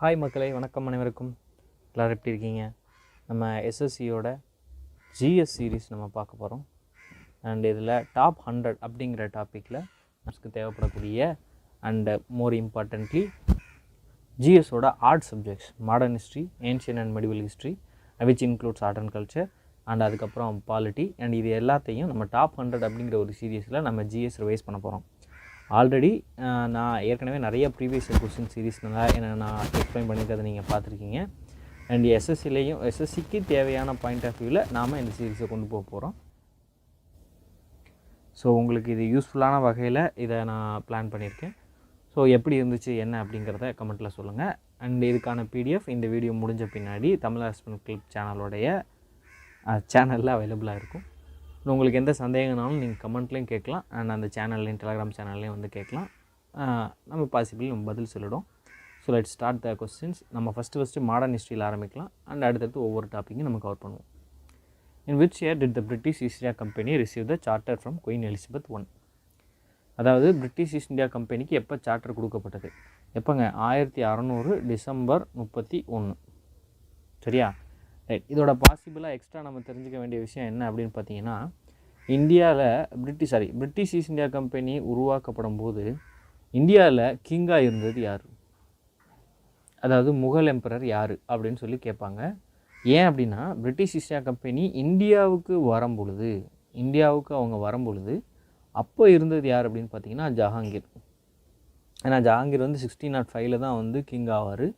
Hi மக்களே, வணக்கம் அனைவருக்கும். எல்லோரும் எப்படி இருக்கீங்க? நம்ம எஸ்எஸ்சியோட ஜிஎஸ் சீரீஸ் நம்ம பார்க்க போகிறோம். அண்ட் இதில் டாப் 100 அப்படிங்கிற டாப்பிக்கில் நமக்கு தேவைப்படக்கூடிய அண்ட் மோர் இம்பார்ட்டன்ட்லி ஜிஎஸோட art subjects, modern history, ancient and medieval history which includes art and culture and அதுக்கப்புறம் பாலிட்டி அண்ட் இது எல்லாத்தையும் நம்ம டாப் 100 அப்படிங்கிற ஒரு சீரீஸில் நம்ம ஜிஎஸ் ரிவைஸ் பண்ண போகிறோம். ஆல்ரெடி நான் ஏற்கனவே நிறைய ப்ரீவியஸ் கொஸ்டின் சீரீஸ்னால நான் எக்ஸ்பிளைன் பண்ணியிருக்கிறத நீங்கள் பார்த்துருக்கீங்க. அண்ட் எஸ்எஸ்சிக்கு தேவையான பாயிண்ட் ஆஃப் வியூவில் நாம் இந்த சீரீஸை கொண்டு போக போகிறோம். ஸோ உங்களுக்கு இது யூஸ்ஃபுல்லான வகையில் இதை நான் பிளான் பண்ணியிருக்கேன். ஸோ எப்படி இருந்துச்சு என்ன அப்படிங்கிறத கமெண்ட்டில் சொல்லுங்கள். அண்ட் இதுக்கான பிடிஎஃப் இந்த வீடியோ முடிஞ்ச பின்னாடி தமிழ் ஹஸ்பண்ட் கிளிப் சேனலோடைய சேனலில் அவைலபிளாக இருக்கும். உங்களுக்கு எந்த சந்தேகம்னாலும் நீங்கள் கமெண்ட்லேயும் கேட்கலாம். அண்ட் அந்த சேனல்லையும் டெலகிராம் சேனல்லையும் வந்து கேட்கலாம். நம்ம பாசிபிள் நம்ம பதில் சொல்லிடும். So let start the questions. நம்ம ஃபஸ்ட்டு மாடர்ன் ஹிஸ்ட்ரியில் ஆரம்பிக்கலாம். அண்ட் அடுத்தடுத்து ஒவ்வொரு டாப்பிக்கும் நம்ம கவர் பண்ணுவோம். In which year did the British East India Company receive the charter from Queen Elizabeth I? அதாவது பிரிட்டிஷ் ஈஸ்ட் இந்தியா கம்பெனிக்கு எப்போ சார்ட்டர் கொடுக்கப்பட்டது? எப்போங்க? 1600 டிசம்பர் 31. சரியா? ரைட். இதோட பாசிபிளாக எக்ஸ்ட்ரா நம்ம தெரிஞ்சுக்க வேண்டிய விஷயம் என்ன அப்படின்னு பார்த்தீங்கன்னா, இந்தியாவில் பிரிட்டிஷ் ஈஸ்ட் இந்தியா கம்பெனி உருவாக்கப்படும் போது இந்தியாவில் கிங்காக இருந்தது யார்? அதாவது முகல் எம்பரர் யார் அப்படின்னு சொல்லி கேட்பாங்க. ஏன் அப்படின்னா, பிரிட்டிஷ் ஈஸ்ட் இந்தியா கம்பெனி இந்தியாவுக்கு அவங்க வரும்பொழுது அப்போ இருந்தது யார் அப்படின்னு பார்த்தீங்கன்னா ஜஹாங்கீர். ஏன்னா ஜஹாங்கீர் வந்து 1605 தான் வந்து கிங் ஆவார்.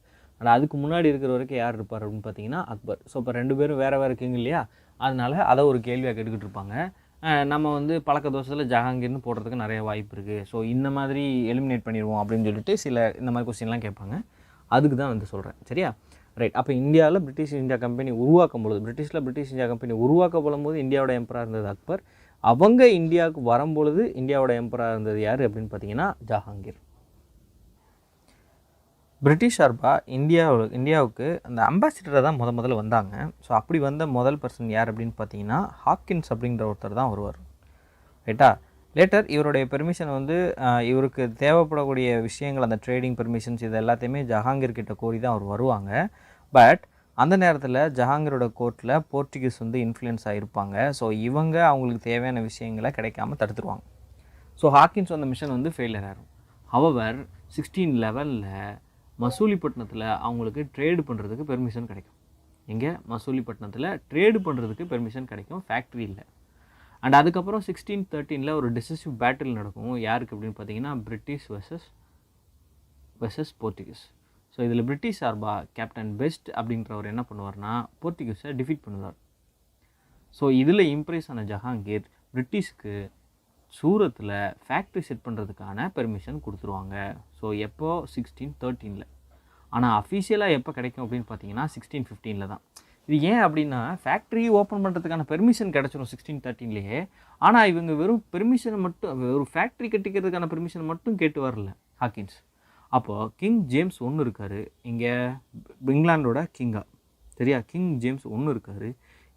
ஆனால் அதுக்கு முன்னாடி இருக்கிற வரைக்கும் யார் இருப்பார் அப்படின்னு பார்த்தீங்கன்னா அக்பர். ஸோ இப்போ ரெண்டு பேரும் வேறு கிங் இல்லையா? அதனால் அதை ஒரு கேள்வியாக கேட்டுக்கிட்டு இருப்பாங்க. நம்ம வந்து பழக்க தோஷத்தில் ஜஹாங்கீர்னு போடுறதுக்கு நிறைய வாய்ப்பு இருக்குது. ஸோ இந்த மாதிரி எலிமினேட் பண்ணிடுவோம் அப்படின்னு சொல்லிட்டு சில இந்த மாதிரி கொஸ்டின்லாம் கேட்பாங்க. அதுக்கு தான் வந்து சொல்கிறேன். சரியா? ரைட். அப்போ இந்தியாவில் British India company British India company உருவாக்கப்படும் போது இந்தியாவோட எம்பராக இருந்தது அக்பர். அவங்க இந்தியாவுக்கு வரும்பொழுது இந்தியாவோட எம்பராக இருந்தது யார் அப்படின்னு பார்த்தீங்கன்னா ஜஹாங்கீர். பிரிட்டிஷ் சார்பாக இந்தியாவுக்கு அந்த அம்பாசிடரை தான் முதல்ல வந்தாங்க. ஸோ அப்படி வந்த முதல் பர்சன் யார் அப்படின்னு பார்த்தீங்கன்னா ஹாக்கின்ஸ் அப்படிங்கிற ஒருத்தர் தான் வருவார். ரைட்டா? லேட்டர் இவருடைய பெர்மிஷன் வந்து இவருக்கு தேவைப்படக்கூடிய விஷயங்கள், அந்த ட்ரேடிங் பெர்மிஷன்ஸ் இது எல்லாத்தையுமே ஜஹாங்கீர் கிட்ட கோரி தான் அவர் வருவாங்க. பட் அந்த நேரத்தில் ஜஹாங்கீரோட கோர்ட்டில் போர்ச்சுகீஸ் வந்து இன்ஃப்ளூயன்ஸ் ஆகிருப்பாங்க. ஸோ இவங்க அவங்களுக்கு தேவையான விஷயங்களை கிடைக்காம தடுத்துருவாங்க. ஸோ ஹாக்கின்ஸ் அந்த மிஷன் வந்து ஃபெயிலியர் ஆகும். ஹவவர் 1611 மசூலிப்பட்டினத்தில் அவங்களுக்கு ட்ரேடு பண்ணுறதுக்கு பெர்மிஷன் கிடைக்கும். எங்கே? மசூலிப்பட்டினத்தில் ட்ரேடு பண்ணுறதுக்கு பெர்மிஷன் கிடைக்கும், ஃபேக்ட்ரி இல்லை. அண்ட் அதுக்கப்புறம் 1613 ஒரு டிசிசிவ் பேட்டில் நடக்கும். யாருக்கு அப்படின்னு பார்த்தீங்கன்னா பிரிட்டிஷ் வெர்சஸ் போர்ச்சுகீஸ். ஸோ இதில் பிரிட்டிஷ் சார்பாக கேப்டன் பெஸ்ட் அப்படின்றவர் என்ன பண்ணுவார்னா போர்ச்சுகீஸை டிஃபீட் பண்ணுவார். ஸோ இதில் இம்ப்ரெஸ் ஆன ஜஹாங்கீர் பிரிட்டிஷ்க்கு சூரத்தில் ஃபேக்ட்ரி செட் பண்ணுறதுக்கான பெர்மிஷன் கொடுத்துருவாங்க. ஸோ எப்போ? 1613. ஆனால் அஃபீஷியலாக எப்போ கிடைக்கும் அப்படின்னு பார்த்தீங்கன்னா 1615 தான். இது ஏன் அப்படின்னா, ஃபேக்ட்ரி ஓப்பன் பண்ணுறதுக்கான பெர்மிஷன் கிடச்சிரும் 1613. ஆனால் இவங்க வெறும் பெர்மிஷனை மட்டும், ஒரு ஃபேக்ட்ரி கட்டிக்கிறதுக்கான பெர்மிஷன் மட்டும் கேட்டு வரல ஹாக்கின்ஸ். அப்போது கிங் ஜேம்ஸ் I இருக்கார் இங்கே, இங்கிலாண்டோட கிங்கா. சரியா? கிங் ஜேம்ஸ் I இருக்கார்.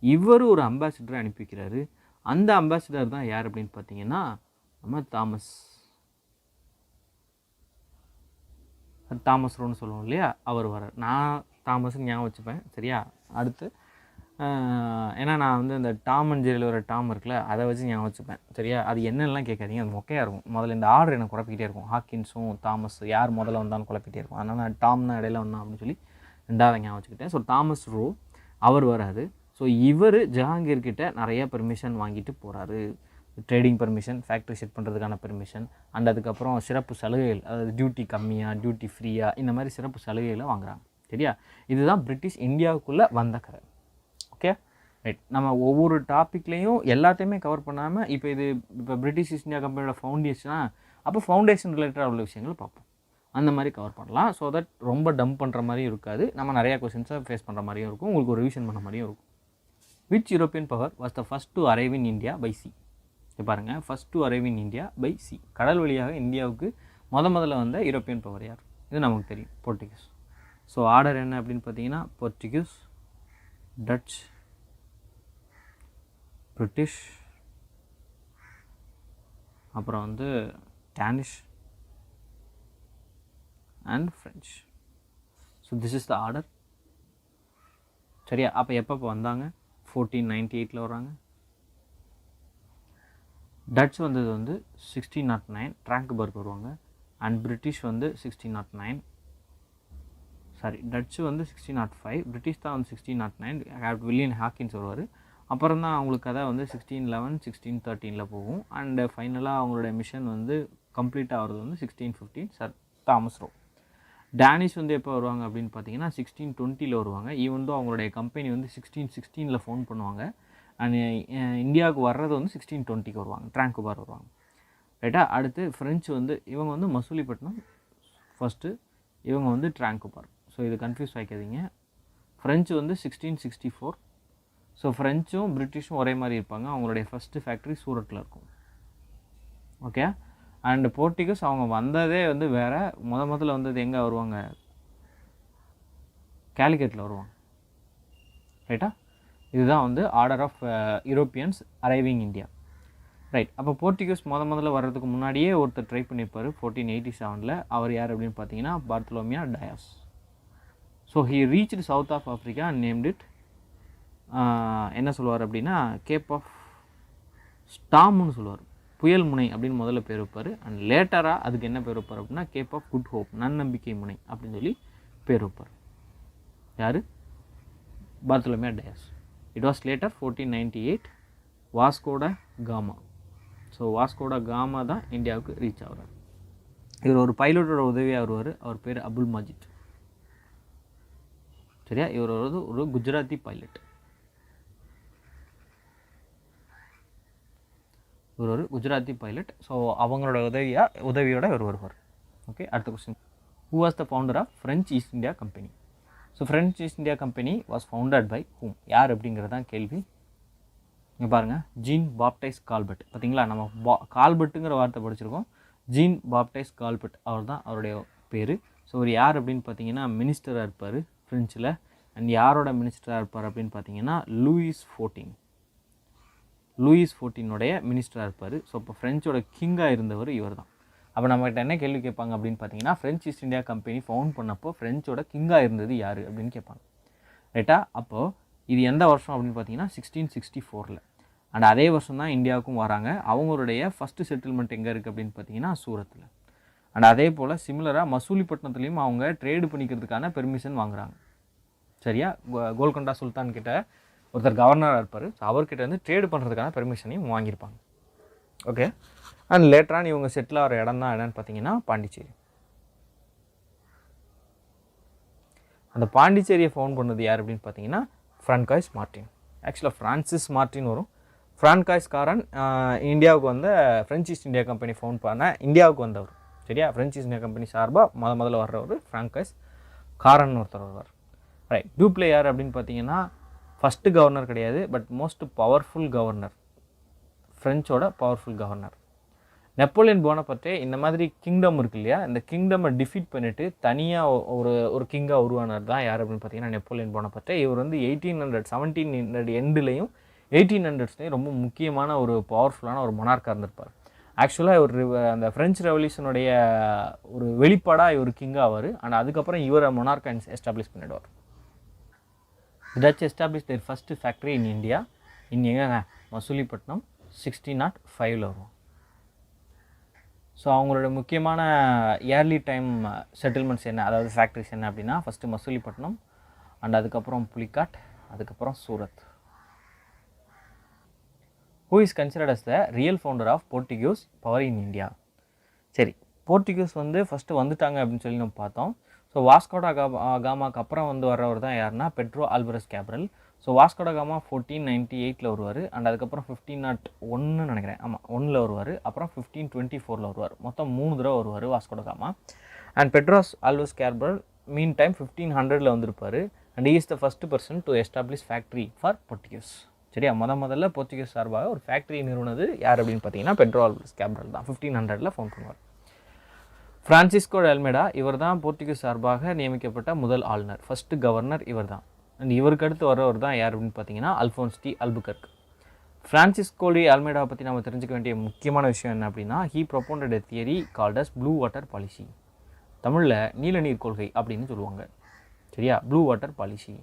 இவர் ஒரு அம்பாசிடரை அனுப்பி வைக்கிறாரு. அந்த அம்பாசிடர் தான் யார் அப்படின்னு பார்த்தீங்கன்னா நம்ம தாமஸ் ரோன்னு சொல்லுவோம் இல்லையா, அவர் வரார். நான் தாமஸ்ன்னு ஞாபகம் வச்சுப்பேன். சரியா? அடுத்து ஏன்னா நான் வந்து இந்த டாம் அண்ட் ஜெரியில் ஒரு டாம் இருக்குல்ல, அதை வச்சு ஞாபகம் வச்சுப்பேன். சரியா? அது என்னெல்லாம் கேட்காதீங்க, அது மொக்கையாக இருக்கும். முதல்ல இந்த ஆர்டர் எனக்கு குழப்பிக்கிட்டே இருக்கும். ஹாக்கின்ஸும் தாமஸ் யார் முதல்ல வந்தாலும் குழப்பிக்கிட்டே இருக்கும். அதனால் நான் டாம்னா இடையில வந்தான் அப்படின்னு சொல்லி ரெண்டாவது ஞாபகம் வச்சுக்கிட்டேன். ஸோ தாமஸ் ரோ அவர் வராது. ஸோ இவர் ஜஹாங்கீர்கிட்ட நிறைய பெர்மிஷன் வாங்கிட்டு போகிறாரு. ட்ரேடிங் பெர்மிஷன், ஃபேக்ட்ரி செட் பண்ணுறதுக்கான பெர்மிஷன், அண்ட் அதுக்கப்புறம் சிறப்பு சலுகைகள், அதாவது டியூட்டி கம்மியாக, டியூட்டி ஃப்ரீயாக, இந்த மாதிரி சிறப்பு சலுகைகளை வாங்குகிறாங்க. சரியா? இதுதான் பிரிட்டிஷ் இந்தியாவுக்குள்ளே வந்த கதை. Okay right. நம்ம ஒவ்வொரு டாப்பிக்லேயும் எல்லாத்தையுமே கவர் பண்ணாமல் இப்போ பிரிட்டிஷ் ஈஸ்ட் இந்தியா கம்பெனியோட ஃபவுண்டேஷனாக, அப்போ ஃபவுண்டேஷன் ரிலேட்டடாக உள்ள விஷயங்கள் பார்ப்போம். அந்த மாதிரி கவர் பண்ணலாம். ஸோ தட் ரொம்ப டம்ப் பண்ணுற மாதிரியும் இருக்காது, நம்ம நிறையா கொஸ்டின்ஸை ஃபேஸ் பண்ணுற மாதிரியும் இருக்கும், உங்களுக்கு ஒரு ரிவிஷன் பண்ண மாதிரியும் இருக்கும். Which European power was the first to arrive in India by sea? பாருங்கள், first to arrive in India by sea, கடல் வழியாக இந்தியாவுக்கு முதல்ல வந்த யூரோப்பியன் பவர் யார்? இது நமக்கு தெரியும், போர்ச்சுகீஸ். ஸோ ஆர்டர் என்ன அப்படின்னு பார்த்தீங்கன்னா போர்ச்சுகீஸ், டச், பிரிட்டிஷ், அப்புறம் வந்து Danish and French. So so this is the order. சரியா? அப்போ எப்போ வந்தாங்க? 1498 வராங்க. டச் வந்தது வந்து 1609 ட்ராங்க்பர்க் வருவாங்க. அண்ட் பிரிட்டிஷ் வந்து 1609. சாரி, டச்சு வந்து 1605, பிரிட்டிஷ் தான் வந்து 1609. வில்லியம் ஹாக்கின்ஸ் வருவார். அப்புறம் தான் அவங்களுக்கு கதை வந்து 1611 1613 போகும். அண்டு ஃபைனலாக அவங்களுடைய மிஷன் வந்து கம்ப்ளீட் ஆகிறது வந்து 1615 சர் தாமஸ் ரோ. டேனிஷ் வந்து எப்போ வருவாங்க அப்படின்னு பார்த்தீங்கன்னா 1620 வருவாங்க. ஈவன் தான் அவங்களுடைய கம்பெனி வந்து 1616 ஃபவுண்ட் பண்ணுவாங்க. அண்ட் இந்தியாவுக்கு வர்றது வந்து 1620 வருவாங்க, ட்ராங்கோபார் வருவாங்க. ரைட்டா? அடுத்து ஃப்ரெஞ்சு வந்து இவங்க வந்து மசூலிப்பட்டினம் ஃபஸ்ட்டு, இவங்க வந்து ட்ராங்கோபார். ஸோ இது கன்ஃபியூஸ் ஆகிக்காதீங்க. ஃப்ரெஞ்சு வந்து 1664. ஸோ ஃப்ரெஞ்சும் பிரிட்டிஷும் ஒரே மாதிரி இருப்பாங்க. அவங்களுடைய ஃபஸ்ட்டு ஃபேக்ட்ரி சூரத்தில் இருக்கும். ஓகே. அண்டு போர்ட்டுகீஸ் அவங்க வந்ததே வந்து வேறு. முதல்ல வந்தது எங்கே வருவாங்க? கேலிக்கட்டில் வருவாங்க. ரைட்டா? இதுதான் வந்து order of Europeans arriving India. Right. அப்போ போர்ட்டுகீஸ் முதல்ல வர்றதுக்கு முன்னாடியே ஒருத்தர் ட்ரை பண்ணியிருப்பார் 1487. அவர் யார் அப்படின்னு பார்த்தீங்கன்னா Bartholomew Dias. So he reached south of Africa and named it என்ன சொல்லுவார் அப்படின்னா கேப் ஆஃப் ஸ்டாம்னு சொல்லுவார். புயல் முனை அப்படின்னு முதல்ல பேர் வைப்பார். அண்ட் லேட்டராக அதுக்கு என்ன பேர் வைப்பார் அப்படின்னா கேப் ஆஃப் குட் ஹோப், நன்னம்பிக்கை முனை அப்படின்னு சொல்லி பேர் வைப்பார். யார்? Bartholomew Dias. It was later 1498 Vasco da Gama. So Vasco da Gama தான் இந்தியாவுக்கு ரீச் ஆகிறார். இவர் ஒரு பைலட்டோட உதவியாக வருவார். அவர் பேர் அபுல் மஜித். சரியா? இவர் ஒரு குஜராத்தி பைலட். இவர் ஒரு குஜராத்தி பைலட். ஸோ அவங்களோட உதவியோட இவர் வருவார். ஓகே. அடுத்த question. Who was the founder of French East India Company? So French East India Company was founded by whom? யார் அப்படிங்கிறது தான் கேள்வி. இங்கே பாருங்கள், ஜீன் பாப்டைஸ் கால்பர்ட். பார்த்தீங்களா? நம்ம கால்பர்ட்டுங்கிற வார்த்தை படிச்சிருக்கோம். ஜீன் பாப்டைஸ் கால்பர்ட் அவர் தான் அவருடைய பேர். ஸோ அவர் யார் அப்படின்னு பார்த்தீங்கன்னா மினிஸ்டராக இருப்பார் ஃப்ரெஞ்சில். அண்ட் யாரோட மினிஸ்டராக இருப்பார் அப்படின்னு பார்த்தீங்கன்னா லூயிஸ் 14 மினிஸ்டராக இருப்பார். ஸோ இப்போ ஃப்ரெஞ்சோட கிங்காக இருந்தவர் இவர் தான். அப்போ நம்மகிட்ட என்ன கேள்வி கேட்பாங்க அப்படின்னு பார்த்தீங்கன்னா French East India Company found பண்ணப்போ ஃப்ரெஞ்சோட கிங்காக இருந்தது யார் அப்படின்னு கேட்பாங்க. ரைட்டா? அப்போது இது எந்த வருஷம் அப்படின்னு பார்த்தீங்கன்னா 1664. அண்ட் அதே வருஷம் தான் இந்தியாவுக்கும் வராங்க. அவங்களுடைய ஃபஸ்ட்டு செட்டில்மெண்ட் எங்கே இருக்குது அப்படின்னு பார்த்தீங்கன்னா சூரத்தில். அண்ட் அதே போல் சிமிலராக மசூலிப்பட்டினத்துலேயும் அவங்க ட்ரேடு பண்ணிக்கிறதுக்கான பெர்மிஷன் வாங்குகிறாங்க. சரியா? கோல்கொண்டா சுல்தான் கிட்ட ஒருத்தர் கவர்னராக இருப்பார். ஸோ அவர்கிட்ட வந்து ட்ரேடு பண்ணுறதுக்கான பெர்மிஷனையும் வாங்கியிருப்பாங்க. ஓகே. அண்ட் லேட்டரான இவங்க செட்டில் ஆகிற இடம் தான் என்னென்னு பார்த்தீங்கன்னா பாண்டிச்சேரி. அந்த பாண்டிச்சேரியை ஃபவுண்ட் பண்ணது யார் அப்படின்னு பார்த்தீங்கன்னா ஃப்ரான்காய்ஸ் மார்ட்டின். ஆக்சுவலாக ஃப்ரான்சிஸ் மார்ட்டின் வரும். ஃப்ரான்காய்ஸ் காரன் இந்தியாவுக்கு வந்த French East India Company found பண்ண இந்தியாவுக்கு வந்தவர். சரியா? ஃப்ரெஞ்ச் ஈஸ்ட் இந்தியா கம்பெனி சார்பாக முதல்ல வர்றவர் ஃப்ரான்காய்ஸ் காரன் ஒருத்தர் வருவார். ரைட். டூப்ளே யார் அப்படின்னு பார்த்தீங்கன்னா ஃபஸ்ட்டு கவர்னர் கிடையாது, பட் மோஸ்ட் பவர்ஃபுல் கவர்னர், ஃப்ரெஞ்சோட பவர்ஃபுல் கவர்னர். நெப்போலியன் போனபர்ட்டே இந்த மாதிரி கிங்டம் இருக்கு இல்லையா, இந்த கிங்டமை டிஃபீட் பண்ணிவிட்டு தனியாக ஒரு கிங்காக உருவானது தான் யார் அப்படின்னு பார்த்தீங்கன்னா நெப்போலியன் போனபர்ட்டே. இவர் வந்து 1700 எண்டுலேயும் 1800ஸ்லேயும் ரொம்ப முக்கியமான ஒரு பவர்ஃபுல்லான ஒரு மொனார்க்காக இருந்திருப்பார். ஆக்சுவலாக இவர் அந்த ஃப்ரெஞ்ச் ரெவல்யூஷனுடைய ஒரு வெளிப்பாடாக இவர் கிங்காக ஆவார். ஆனால் அதுக்கப்புறம் இவரை மொனார்க்கா எஸ்டாப்ளிஷ் பண்ணிவிடுவார். Dutch establish their first factory in India எங்கேங்க மசூலிப்பட்டினம் 1605 வரும். ஸோ அவங்களோட முக்கியமான இயர்லி டைம் செட்டில்மெண்ட்ஸ் என்ன, அதாவது ஃபேக்ட்ரிஸ் என்ன அப்படின்னா ஃபஸ்ட்டு மசூலிப்பட்டினம், அண்ட் அதுக்கப்புறம் புலிகாட், அதுக்கப்புறம் Surat. Who is considered as the real founder of Portuguese power in India? சரி, போர்ட்டுகீஸ் வந்து ஃபஸ்ட்டு வந்துட்டாங்க அப்படின்னு சொல்லி நம்ம பார்த்தோம். ஸோ வாஸ்கோடா காமாக்கு அப்புறம் வந்து வர்றவர் தான் யாருன்னா Pedro Alvares Cabral. So Vasco da Gama 1498 வருவார். அண்ட் அதுக்கப்புறம் 1501 நினைக்கிறேன், ஆமாம் 1 வருவார். அப்புறம் 1524 வருவார். மொத்தம் 3 தடவை வருவார் Vasco da Gama. And Pedros Alvares Cabral meantime 1500 வந்திருப்பார். And is the first person to establish factory for Portuguese. சரியா? முதல்ல போர்ச்சுகீஸ் சார்பாக ஒரு ஃபேக்ட்ரி நிறுவனது யார் அப்படின்னு பார்த்தீங்கன்னா பெட்ரோ ஆல்வரஸ் கேப்ரல் தான். 1500 ஃபவுண்ட் பண்ணுவார். ஃப்ரான்சிஸ்கோ அல்மெடா இவர் தான் போர்ச்சுகீஸ் சார்பாக நியமிக்கப்பட்ட முதல் ஆளுநர், ஃபஸ்ட்டு கவர்னர் இவர் தான். அண்ட் இவருக்கு அடுத்து வரவர் தான் யார் அப்படின்னு பார்த்தீங்கன்னா Alfonso de Albuquerque. Francisco de அல்மெடாவை பற்றி நம்ம தெரிஞ்சுக்க வேண்டிய முக்கியமான விஷயம் என்ன அப்படின்னா he propounded a theory called as blue water policy. தமிழில் நீல நீர் கொள்கை அப்படின்னு சொல்லுவாங்க. சரியா, ப்ளூ வாட்டர் பாலிசி.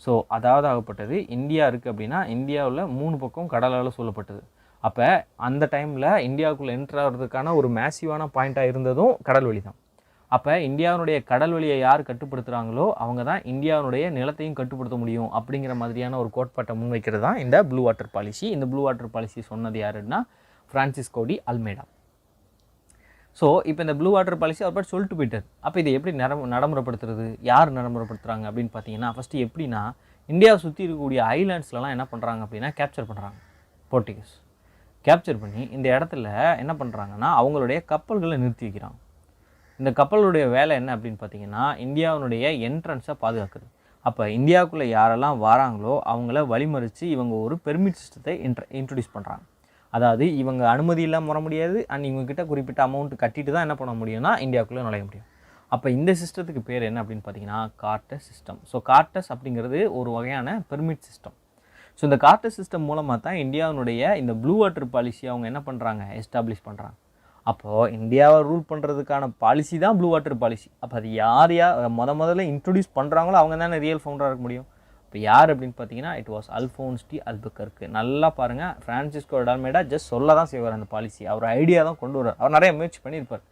ஸோ அதாவது ஆகப்பட்டது இந்தியா இருக்குது அப்படின்னா இந்தியாவில் 3 பக்கம் கடலால் சூழப்பட்டது. அப்போ அந்த டைமில் இந்தியாவுக்குள்ளே என்ட்ரு ஆகிறதுக்கான ஒரு மேசிவான பாயிண்ட்டாக இருந்ததும் கடல் வழி தான். அப்போ இந்தியாவுடைய கடல் வழியை யார் கட்டுப்படுத்துகிறாங்களோ அவங்க தான் இந்தியாவுடைய நிலத்தையும் கட்டுப்படுத்த முடியும் அப்படிங்கிற மாதிரியான ஒரு கோட்பாட்டை முன்வைக்கிறது தான் இந்த ப்ளூ வாட்டர் பாலிசி. இந்த ப்ளூ வாட்டர் பாலிசி சொன்னது யாருன்னா ஃப்ரான்சிஸ்கோ டி அல்மேடா. ஸோ இப்போ இந்த ப்ளூ வாட்டர் பாலிசி அவர் பாட்டு சொல்லிட்டு போயிட்டார். அப்போ இதை எப்படி நடைமுறைப்படுத்துறது, யார் நடைமுறைப்படுத்துகிறாங்க அப்படின்னு பார்த்தீங்கன்னா, ஃபஸ்ட்டு எப்படின்னா இந்தியாவை சுற்றி இருக்கக்கூடிய ஐலாண்ட்ஸ்லாம் என்ன பண்ணுறாங்க அப்படின்னா கேப்சர் பண்ணுறாங்க. போர்ச்சுகீஸ் கேப்சர் பண்ணி இந்த இடத்துல என்ன பண்ணுறாங்கன்னா அவங்களுடைய கப்பல்களை நிறுத்தி வைக்கிறாங்க. இந்த கப்பலுடைய வேலை என்ன அப்படின்னு பார்த்தீங்கன்னா இந்தியாவுடைய என்ட்ரன்ஸை பாதுகாக்குது. அப்போ இந்தியாவுக்குள்ளே யாரெல்லாம் வராங்களோ அவங்கள வழிமறித்து இவங்க ஒரு பெர்மிட் சிஸ்டத்தை இன்ட்ரடியூஸ் பண்ணுறாங்க. அதாவது இவங்க அனுமதி இல்லாமல் வர முடியாது, அண்ட் இவங்ககிட்ட குறிப்பிட்ட அமௌண்ட் கட்டிட்டு தான் என்ன பண்ண முடியும்னா இந்தியாவுக்குள்ளே நுழைய முடியும். அப்போ இந்த சிஸ்டத்துக்கு பேர் என்ன அப்படின்னு பார்த்தீங்கன்னா கார்டஸ் சிஸ்டம். ஸோ கார்டஸ் அப்படிங்கிறது ஒரு வகையான பெர்மிட் சிஸ்டம். ஸோ இந்த கார்டஸ் சிஸ்டம் மூலமாக தான் இந்தியாவுடைய இந்த ப்ளூ வாட்டர் பாலிசி அவங்க என்ன பண்ணுறாங்க, எஸ்டாப்ளிஷ் பண்ணுறாங்க. அப்போது இந்தியாவை ரூல் பண்ணுறதுக்கான பாலிசி தான் ப்ளூ வாட்டர் பாலிசி. அப்போ அது யார் முதல்ல இன்ட்ரடியூஸ் பண்ணுறாங்களோ அவங்க தானே ரியல் ஃபவுண்டராக இருக்க முடியும். இப்போ யார் அப்படின்னு பார்த்தீங்கன்னா it was Alphons D Albuquerque. நல்லா பாருங்கள், ஃப்ரான்சிஸ்கோ டி அல்மேடா ஜஸ்ட் சொல்ல தான் செய்வார் அந்த பாலிசி. அவர் ஐடியா தான் கொண்டு வர்றார். அவர் நிறைய முயற்சி பண்ணியிருப்பார்,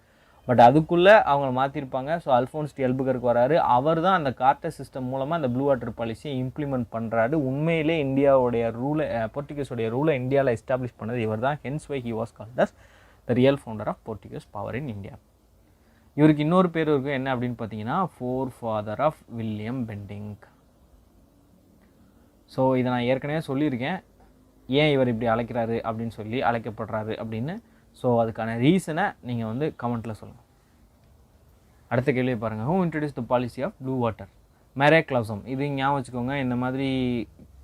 பட் அதுக்குள்ளே அவங்க மாற்றிருப்பாங்க. ஸோ அல்ஃபோன்ஸ் டி அல்புகர்க்கு வராரு. அவர் தான் அந்த கார்டஸ் சிஸ்டம் மூலமாக அந்த ப்ளூ வாட்டர் பாலிசியை இம்ப்ளிமெண்ட் பண்ணுறாரு. உண்மையிலே இந்தியாவுடைய ரூலை, போர்ச்சுகீஸோடைய ரூலை இந்தியாவில் எஸ்டாப்ளிஷ் பண்ணது இவர் தான். Hence why he was called as the real founder of Portuguese power in India. இவருக்கு இன்னொரு பேர் இருக்கும், என்ன அப்படின்னு பார்த்தீங்கன்னா forefather of William Bentinck. So இதை நான் ஏற்கனவே சொல்லியிருக்கேன், ஏன் இவர் இப்படி அழைக்கிறாரு அப்படின்னு சொல்லி அழைக்கப்படுறாரு அப்படின்னு. ஸோ அதுக்கான ரீசனை நீங்கள் வந்து கமெண்ட்டில் சொல்லுங்கள். அடுத்த கேள்வியை பாருங்கள். Who introduced the policy of blue water? மேரே கிளவுசம். இது ஞாபகம் வச்சுக்கோங்க, இந்த மாதிரி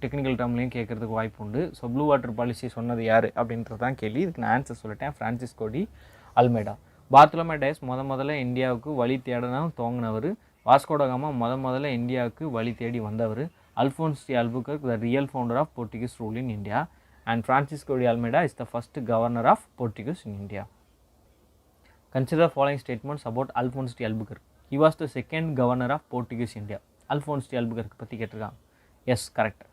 டெக்னிக்கல் டேர்ம்லையும் கேட்குறதுக்கு வாய்ப்பு உண்டு. ஸோ ப்ளூ வாட்டர் பாலிசி சொன்னது யார் அப்படின்றது தான் கேள்வி. இதுக்கு நான் ஆன்சர் சொல்லிட்டேன், ஃப்ரான்சிஸ்கோ டி அல்மேடா. பார்த்தலோமே டயஸ் முதல்ல இந்தியாவுக்கு வழி தேடணும் துவங்கினவர். வாஸ்கோ ட காமா முதல்ல இந்தியாவுக்கு வழி தேடி வந்தவர். Alfonso de Albuquerque the real founder of Portuguese rule in India, and Francisco de Almeida is the first governor of Portuguese in India. Consider the following statements about Alphonse de Albuquerque. He was the second governor of Portuguese India. Alphonse de Albuquerque பற்றி கேட்டிருக்காங்க. Yes, correct.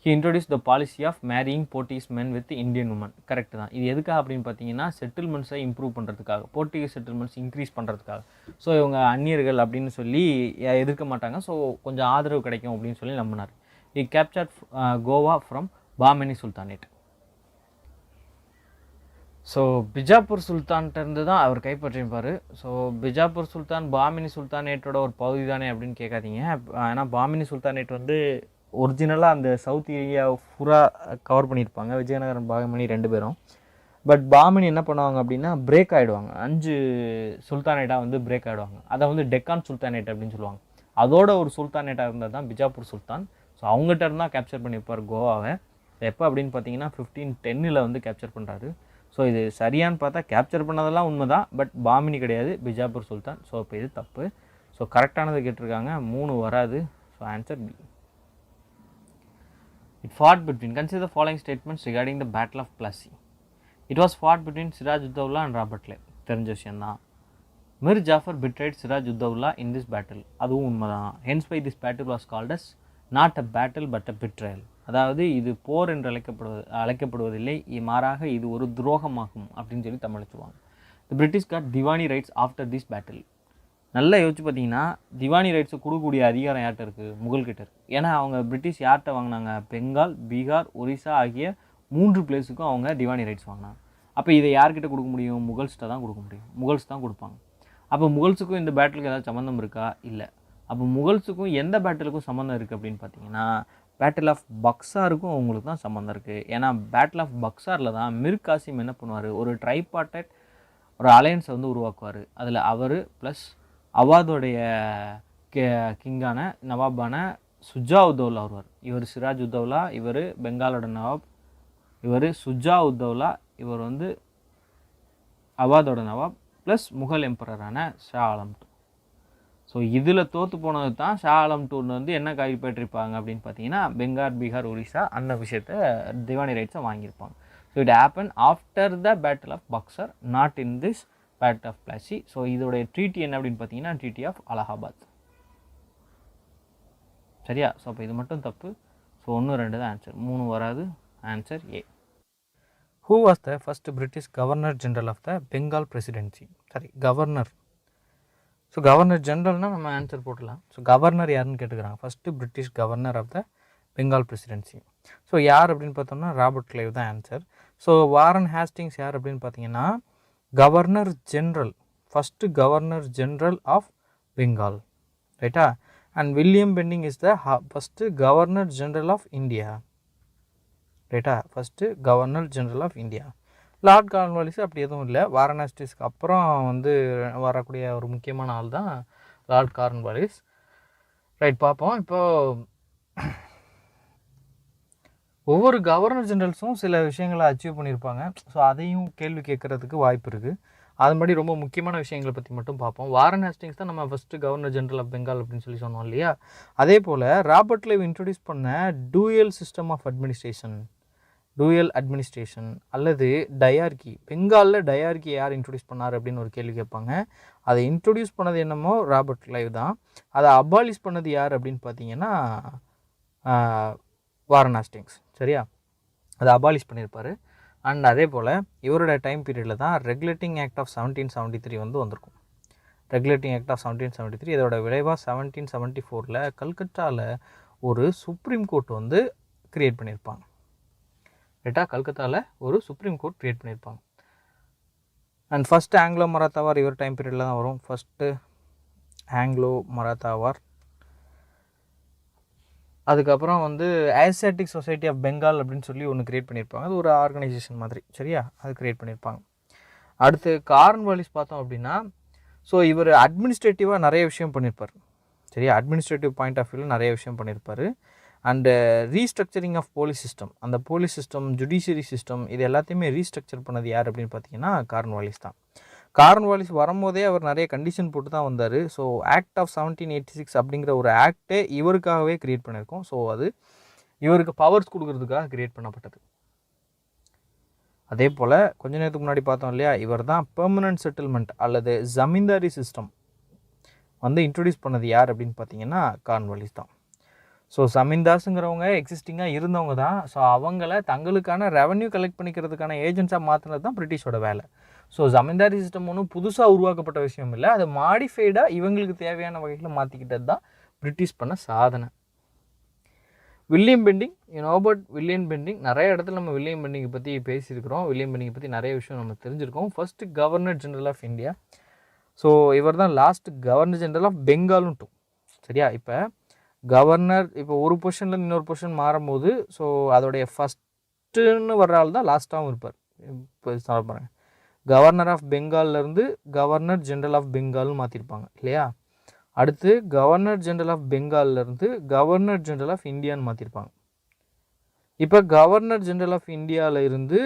He introduced the policy of marrying Portuguese men with Indian women. Correct தான். இது எதுக்காக அப்படின்னு பார்த்தீங்கன்னா செட்டில்மெண்ட்ஸை improve பண்ணுறதுக்காக, Portuguese settlements increase பண்ணுறதுக்காக. So இவங்க அந்நியர்கள் அப்படின்னு சொல்லி எதிர்க்க மாட்டாங்க, ஸோ கொஞ்சம் ஆதரவு கிடைக்கும் அப்படின்னு சொல்லி நம்பினார். He captured Goa from Bahmani sultanate. So Bijapur சுல்தான்கிட்ட இருந்து தான் அவர் கைப்பற்றியிருப்பார். ஸோ பிஜாப்பூர் சுல்தான் பாமினி சுல்தானேட்டோட ஒரு பகுதி தானே அப்படின்னு கேட்காதீங்க. ஏன்னா பாமினி சுல்தானேட் வந்து ஒரிஜினலாக அந்த சவுத் ஏரியா ஃபுல்லாக கவர் பண்ணியிருப்பாங்க, விஜயநகரம் பாகமணி 2 பேரும். பட் பாமினி என்ன பண்ணுவாங்க அப்படின்னா பிரேக் ஆகிடுவாங்க, 5 சுல்தானேட்டாக வந்து பிரேக் ஆகிடுவாங்க. அதை வந்து டெக்கான் சுல்தானேட் அப்படின்னு சொல்லுவாங்க. அதோட ஒரு சுல்தானேட்டாக இருந்தது தான் பிஜாப்பூர் சுல்தான். ஸோ அவங்ககிட்ட இருந்தால் கேப்சர் பண்ணியிருப்பார் கோவாவை. எப்போ அப்படின்னு பார்த்தீங்கன்னா 1510 வந்து கேப்சர் பண்ணுறாரு. ஸோ இது சரியான்னு பார்த்தா கேப்சர் பண்ணதெல்லாம் உண்மை தான், பட் பாமினி கிடையாது, பிஜாப்பூர் சுல்தான். ஸோ இப்போ இது தப்பு. ஸோ கரெக்டானது கேட்டிருக்காங்க, 3 வராது. So answer B. It fought between, consider the following statements regarding the Battle of Plassey. It was fought between Siraj-ud-Dawla and Robert Clive. தெரிஞ்ச விஷயம் தான். Mir Jafar betrayed Siraj-ud-Dawla in this battle. அதுவும் உண்மைதான். Hence why this battle was called as not a battle but a betrayal. அதாவது இது போர் என்று அழைக்கப்படுவதில்லை, மாறாக இது ஒரு துரோகமாகும் அப்படின்னு சொல்லி தமிழ்ச்சுவாங்க. The British got Diwani rights after this battle. நல்லா யோசிச்சு பார்த்தீங்கன்னா திவானி ரைட்ஸை கொடுக்கக்கூடிய அதிகாரம் யார்கிட்ட இருக்குது? முகல்கிட்ட இருக்குது. ஏன்னா அவங்க பிரிட்டிஷ் யார்கிட்ட வாங்கினாங்க? பெங்கால், பீகார், ஒரிசா ஆகிய 3 பிளேஸுக்கும் அவங்க திவானி ரைட்ஸ் வாங்கினாங்க. அப்போ இதை யார்கிட்ட கொடுக்க முடியும்? முகல்ஸ்கிட்ட தான் கொடுக்க முடியும். முகல்ஸ் தான் கொடுப்பாங்க. அப்போ முகல்ஸுக்கும் இந்த பேட்டிலுக்கு ஏதாவது சம்மந்தம் இருக்கா? இல்லை. அப்போ முகல்ஸுக்கும் எந்த பேட்டிலுக்கும் சம்மந்தம் இருக்குது அப்படின்னு பார்த்தீங்கன்னா பேட்டில் ஆஃப் பக்சாருக்கும் அவங்களுக்கு தான் சம்மந்தம் இருக்குது. ஏன்னா பேட்டில் ஆஃப் பக்சாரில் தான் மிர் காசிம் என்ன பண்ணுவார், ஒரு ட்ரைபார்ட்டட் ஒரு அலையன்ஸை வந்து உருவாக்குவார். அதில் அவர் ப்ளஸ் அவாதோடைய கிங்கான நவாபான சுஜா-உத்-தௌலா வருவார். இவர் சிராஜ்-உத்-தௌலா, இவர் பெங்காலோட நவாப், இவர் சுஜா-உத்-தௌலா, இவர் வந்து அவாதோட நவாப் ப்ளஸ் முகல் எம்பரரான ஷா ஆலம் II. ஸோ இதில் தோற்று போனது தான் ஷா ஆலம் II வந்து என்ன கைப்பற்றிருப்பாங்க அப்படின்னு பார்த்தீங்கன்னா பெங்கால், பீகார், ஒரிசா அந்த விஷயத்தை திவானி ரைட்ஸை வாங்கியிருப்பாங்க. So it happen after the battle of Buxar, not in this battle of Plassey. So இதோடைய ட்ரீட்டி என்ன அப்படின்னு பார்த்தீங்கன்னா ட்ரீட்டி ஆஃப் அலகாபாத். சரியா? ஸோ அப்போ இது மட்டும் தப்பு. ஸோ 1 2 தான் ஆன்சர், 3 வராது. Answer A. Who was the first British governor general of the Bengal presidency? சரி, கவர்னர். ஸோ கவர்னர் ஜெனரல்னால் நம்ம ஆன்சர் போட்டலாம். ஸோ கவர்னர் யாருன்னு கேட்டுக்கிறாங்க. First British governor of the Bengal presidency. So யார் அப்படின்னு பார்த்தோம்னா ராபர்ட் கிளைவ் தான் ஆன்சர். ஸோ வாரன் ஹேஸ்டிங்ஸ் யார் அப்படின்னு பார்த்தீங்கன்னா governor general, first governor general of Bengal, ரைட்டா? And William Bentinck is the first governor general of India, ரைட்டா? First governor general of India. Lord Cornwallis அப்படி எதுவும் இல்லை, வாரணாசிஸ்க்கு அப்புறம் வந்து வரக்கூடிய ஒரு முக்கியமான ஆள் தான் லார்ட் கார்ன்வாலிஸ். ரைட், பார்ப்போம். இப்போது ஒவ்வொரு கவர்னர் ஜெனரல்ஸும் சில விஷயங்களை அச்சீவ் பண்ணியிருப்பாங்க. ஸோ அதையும் கேள்வி கேட்குறதுக்கு வாய்ப்பு இருக்குது. அதுபடி ரொம்ப முக்கியமான விஷயங்களை பற்றி மட்டும் பார்ப்போம். வாரன் ஹேஸ்டிங்ஸ் தான் நம்ம first governor general of Bengal அப்படின்னு சொல்லி சொன்னோம் இல்லையா? அதே போல் ராபர்ட் கிளைவ் இன்ட்ரடியூஸ் பண்ண dual system of administration, dual administration அல்லது டயார்கி, பெங்காலில் டயார்கி யார் இன்ட்ரடியூஸ் பண்ணார் அப்படின்னு ஒரு கேள்வி கேட்பாங்க. அதை இன்ட்ரடியூஸ் பண்ணது என்னமோ ராபர்ட் கிளைவ் தான். அதை அபாலிஷ் பண்ணது யார் அப்படின்னு பார்த்தீங்கன்னா வாரன் ஹேஸ்டிங்ஸ், சரியா? அதை அபாலிஷ் பண்ணியிருப்பார். அண்ட் அதே போல் இவரோட டைம் பீரியடில் தான் ரெகுலேட்டிங் ஆக்ட் ஆஃப் 1773 வந்து வந்திருக்கும். ரெகுலேட்டிங் ஆக்ட் ஆஃப் 1773 இதோட விளைவாக 1774 கல்கத்தாவில் ஒரு சுப்ரீம் கோர்ட் வந்து க்ரியேட் பண்ணியிருப்பாங்க, ரைட்டா? கல்கத்தாவில் ஒரு சுப்ரீம் கோர்ட் க்ரியேட் பண்ணியிருப்பாங்க. அண்ட் ஃபஸ்ட்டு ஆங்கிலோ மராத்தா வார் இவர் டைம் பீரியடில் தான் வரும். ஃபஸ்ட்டு ஆங்கிலோ மராத்தா வார். அதுக்கப்புறம் வந்து ஏசியாட்டிக் சொசைட்டி ஆஃப் பெங்கால் அப்படின்னு சொல்லி ஒன்று க்ரியேட் பண்ணியிருப்பாங்க. அது ஒரு ஆர்கனைசேஷன் மாதிரி, சரியா? அது க்ரியேட் பண்ணியிருப்பாங்க. அடுத்து கார்ன்வாலிஸ் பார்த்தோம் அப்படின்னா, ஸோ இவர் அட்மினிஸ்ட்ரேட்டிவாக நிறைய விஷயம் பண்ணியிருப்பார், சரியா? அட்மினிஸ்ட்ரேட்டிவ் பாயிண்ட் ஆஃப் வியூவில் நிறைய விஷயம் பண்ணியிருப்பார். And restructuring of police system, அந்த போலீஸ் சிஸ்டம், ஜுடிஷியரி சிஸ்டம், இது எல்லாத்தையுமே ரீஸ்ட்ரக்சர் பண்ணது யார் அப்படின்னு பார்த்தீங்கன்னா கார்ன்வாலிஸ் தான். கார்ன்வாலிஸ் வரும்போதே அவர் நிறைய கண்டிஷன் போட்டு தான் வந்தார். ஸோ ஆக்ட் ஆஃப் 1786 அப்படிங்கிற ஒரு ஆக்டே இவருக்காகவே க்ரியேட் பண்ணியிருக்கோம். ஸோ அது இவருக்கு பவர்ஸ் கொடுக்கறதுக்காக க்ரியேட் பண்ணப்பட்டது. அதே போல் கொஞ்ச நேரத்துக்கு முன்னாடி பார்த்தோம் இல்லையா, இவர் தான் பெர்மனன்ட் செட்டில்மெண்ட் அல்லது ஜமீன்தாரி சிஸ்டம் வந்து இன்ட்ரடியூஸ் பண்ணது யார் அப்படின்னு பார்த்தீங்கன்னா கார்ன்வாலிஸ் தான். ஸோ ஜமீன்தார்ஸுங்கிறவங்க எக்ஸிஸ்டிங்காக இருந்தவங்க தான். ஸோ அவங்கள தங்களுக்கான ரெவன்யூ கலெக்ட் பண்ணிக்கிறதுக்கான ஏஜென்ட்ஸாக மாற்றினது தான் பிரிட்டிஷோட வேலை. ஸோ ஜமீன்தாரி சிஸ்டம் ஒன்றும் புதுசாக உருவாக்கப்பட்ட விஷயம் இல்லை, அதை மாடிஃபைடாக இவங்களுக்கு தேவையான வகையில் மாற்றிக்கிட்டது தான் பிரிட்டிஷ் பண்ண சாதனை. William Bentinck, about William Bentinck, நிறைய இடத்துல நம்ம வில்லியம் பென்டிங்கை பற்றி பேசியிருக்கிறோம். வில்லியம் பென்டிங்கை பற்றி நிறைய விஷயம் நம்ம தெரிஞ்சிருக்கோம். First governor general of India. So இவர் தான் லாஸ்ட் கவர்னர் ஜெனரல் ஆஃப் பெங்காலும் டூ, சரியா? இப்போ கவர்னர் இப்போ ஒரு பொசிஷன்லேருந்து இன்னொரு பொசிஷன் மாறும்போது ஸோ அதோடைய ஃபஸ்ட்டுன்னு வர்ற ஆள் தான் லாஸ்ட்டாகவும் இருப்பார். இப்போ சொல்ல பாருங்கள், கவர்னர் ஆஃப் பெங்கால்லேருந்து கவர்னர் ஜெனரல் ஆஃப் பெங்கால்னு மாற்றிருப்பாங்க இல்லையா? அடுத்து கவர்னர் ஜெனரல் ஆஃப் பெங்கால்லேருந்து கவர்னர் ஜெனரல் ஆஃப் இந்தியான்னு மாற்றிருப்பாங்க. இப்போ கவர்னர் ஜெனரல் ஆஃப் இந்தியாவில் இருந்து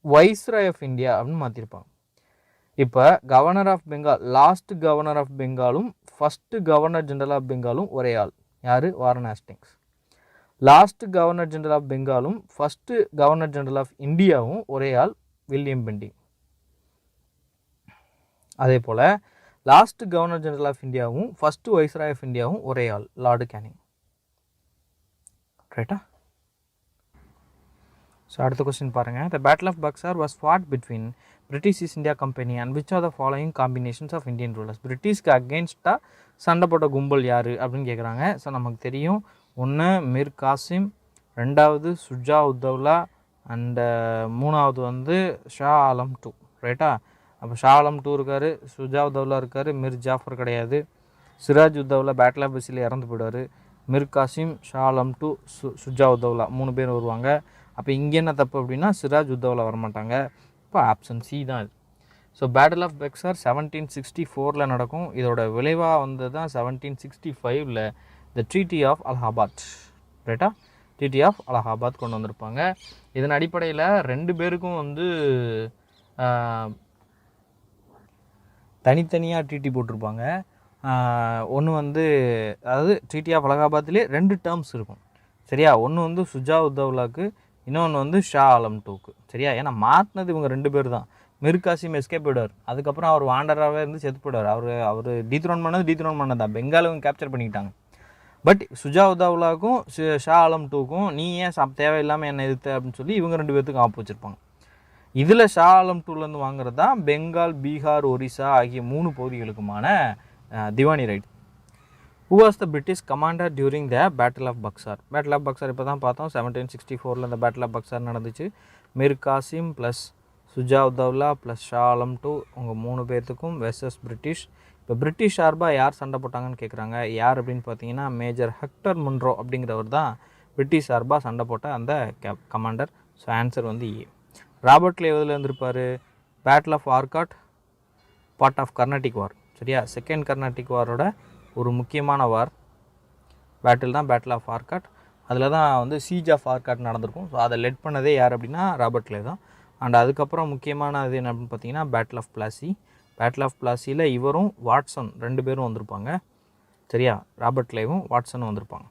வைஸ்ராய் ஆஃப் இந்தியா அப்படின்னு மாற்றிருப்பாங்க. இப்போ governor of Bengal, last governor of பெங்காலும் ஃபஸ்ட்டு கவர்னர் ஜெனரல் ஆஃப் பெங்காலும் ஒரே ஆள், யார்? Warren Hastings. Last governor general of பெங்காலும் ஃபஸ்ட்டு கவர்னர் ஜெனரல் ஆஃப் இந்தியாவும் ஒரே ஆள், வில்லியம் பென்டிங். அதே போல் லாஸ்ட் கவர்னர் ஜெனரல் ஆஃப் இந்தியாவும் ஃபஸ்ட்டு வைஸ்ராய் ஆஃப் இந்தியாவும் ஒரே ஆள், லார்டு கேனிங், ரைட்டா? ஸோ அடுத்த கொஸ்டின் பாருங்கள். The battle of Buxar was fought between British East India company and which are the following combinations of Indian rulers? பிரிட்டிஷ்க்கு அகெயின்ஸ்டாக சண்டை போட்ட கும்பல் யார் அப்படின்னு கேட்குறாங்க. ஸோ நமக்கு தெரியும், ஒன்று மிர் காசிம், ரெண்டாவது சுஜா உத்தவ்லா, அண்டு மூணாவது வந்து ஷா ஆலம் டூ, ரைட்டா? அப்போ ஷா ஆலம் டூ இருக்கார், சுஜா உத்தவ்லா இருக்கார், மிர் ஜாஃபர் கிடையாது, சிராஜ் உத்தவ்லா பேட்டில் ஆஃப் பஸ்ஸில் இறந்து போயிடுவார், மிர் காசிம், ஷா ஆலம் டூ, சுஜா உத்தவ்லா 3 பேர் வருவாங்க. அப்போ இங்கே என்ன தப்பு அப்படின்னா சிராஜ் உத்தவ்லா வரமாட்டாங்க. இப்போ ஆப்ஷன் சி தான் இது. ஸோ பேட்டில் ஆஃப் பக்சார் 1764 நடக்கும். இதோட விளைவாக வந்தது தான் 1765 த ட்ரீட்டி ஆஃப் அலகாபாத், ரைட்டா? ட்ரீட்டி ஆஃப் அலகாபாத் கொண்டு வந்திருப்பாங்க. இதன் அடிப்படையில் 2 பேருக்கும் வந்து தனித்தனியாக ட்ரீட்டி போட்டிருப்பாங்க. ஒன்று வந்து அதாவது ட்ரீட்டி ஆஃப் அலகாபாத்லேயே 2 டேர்ம்ஸ் இருக்கும், சரியா? ஒன்று வந்து சுஜா உத்தவ்லாக்கு, இன்னொன்று வந்து ஷா ஆலம் டூக்கு, சரியா? ஏன்னா மாற்றினது இவங்க 2 பேர் தான். மிர் காசிம் எஸ்கேப் போயிடுவார், அதுக்கப்புறம் அவர் வாண்டராகவே இருந்து செத்து போயிடுவார். அவர் டீத்ரோன் பண்ணது தான், பெங்கால் இவங்க கேப்சர் பண்ணிக்கிட்டாங்க. பட் சுஜாவுதாவுலாவுக்கும் ஷா ஆலம் டூக்கும் நீ ஏன் தேவையில்லாமல் என்ன எதிர்த்த அப்படின்னு சொல்லி இவங்க 2 பேர்த்துக்கும் ஆப்பு வச்சுருப்பாங்க. இதில் ஷா ஆலம் டூலேருந்து வாங்குறது தான் பெங்கால், பீகார், ஒரிசா ஆகிய 3 பகுதிகளுக்குமான Diwani right. Who was the British commander during the battle of Buxar? Battle of Buxar இப்போ தான் பார்த்தோம். 1764 இந்த பேட்டில் ஆஃப் பக்சார் நடந்துச்சு. Mir Qasim plus Shujauddaula plus Shah Alam two உங்கள் 3 பேர்த்துக்கும் வெர்சஸ் பிரிட்டிஷ். இப்போ பிரிட்டிஷ் சார்பாக யார் சண்டை போட்டாங்கன்னு கேட்குறாங்க. யார் அப்படின்னு பார்த்தீங்கன்னா மேஜர் ஹெக்டர் முன்ரோ அப்படிங்கிறவர் தான் பிரிட்டிஷ் சார்பாக சண்டை போட்ட அந்த கமாண்டர். ஸோ ஆன்சர் வந்து ஏ. ராபர்ட் கிளைவ் எதில் இருந்திருப்பார்? Battle of Arcot, part of Carnatic war. சரியா, செகண்ட் கர்நாட்டிக் வாரோட ஒரு முக்கியமான வார் பேட்டில் தான் பேட்டில் ஆஃப் ஆர்காட். அதில் தான் வந்து சீஜ் ஆஃப் ஆர்காட் நடந்திருக்கும். ஸோ அதை லெட் பண்ணதே யார் அப்படின்னா ராபர்ட் கிளைவ் தான். அண்ட் அதுக்கப்புறம் முக்கியமானது என்ன அப்படின்னு பார்த்தீங்கன்னா battle of Plassey. Battle of பிளாசியில் இவரும் வாட்சன் 2 பேரும் வந்திருப்பாங்க. சரியா, ராபர்ட் கிளைவும் வாட்சனும் வந்திருப்பாங்க.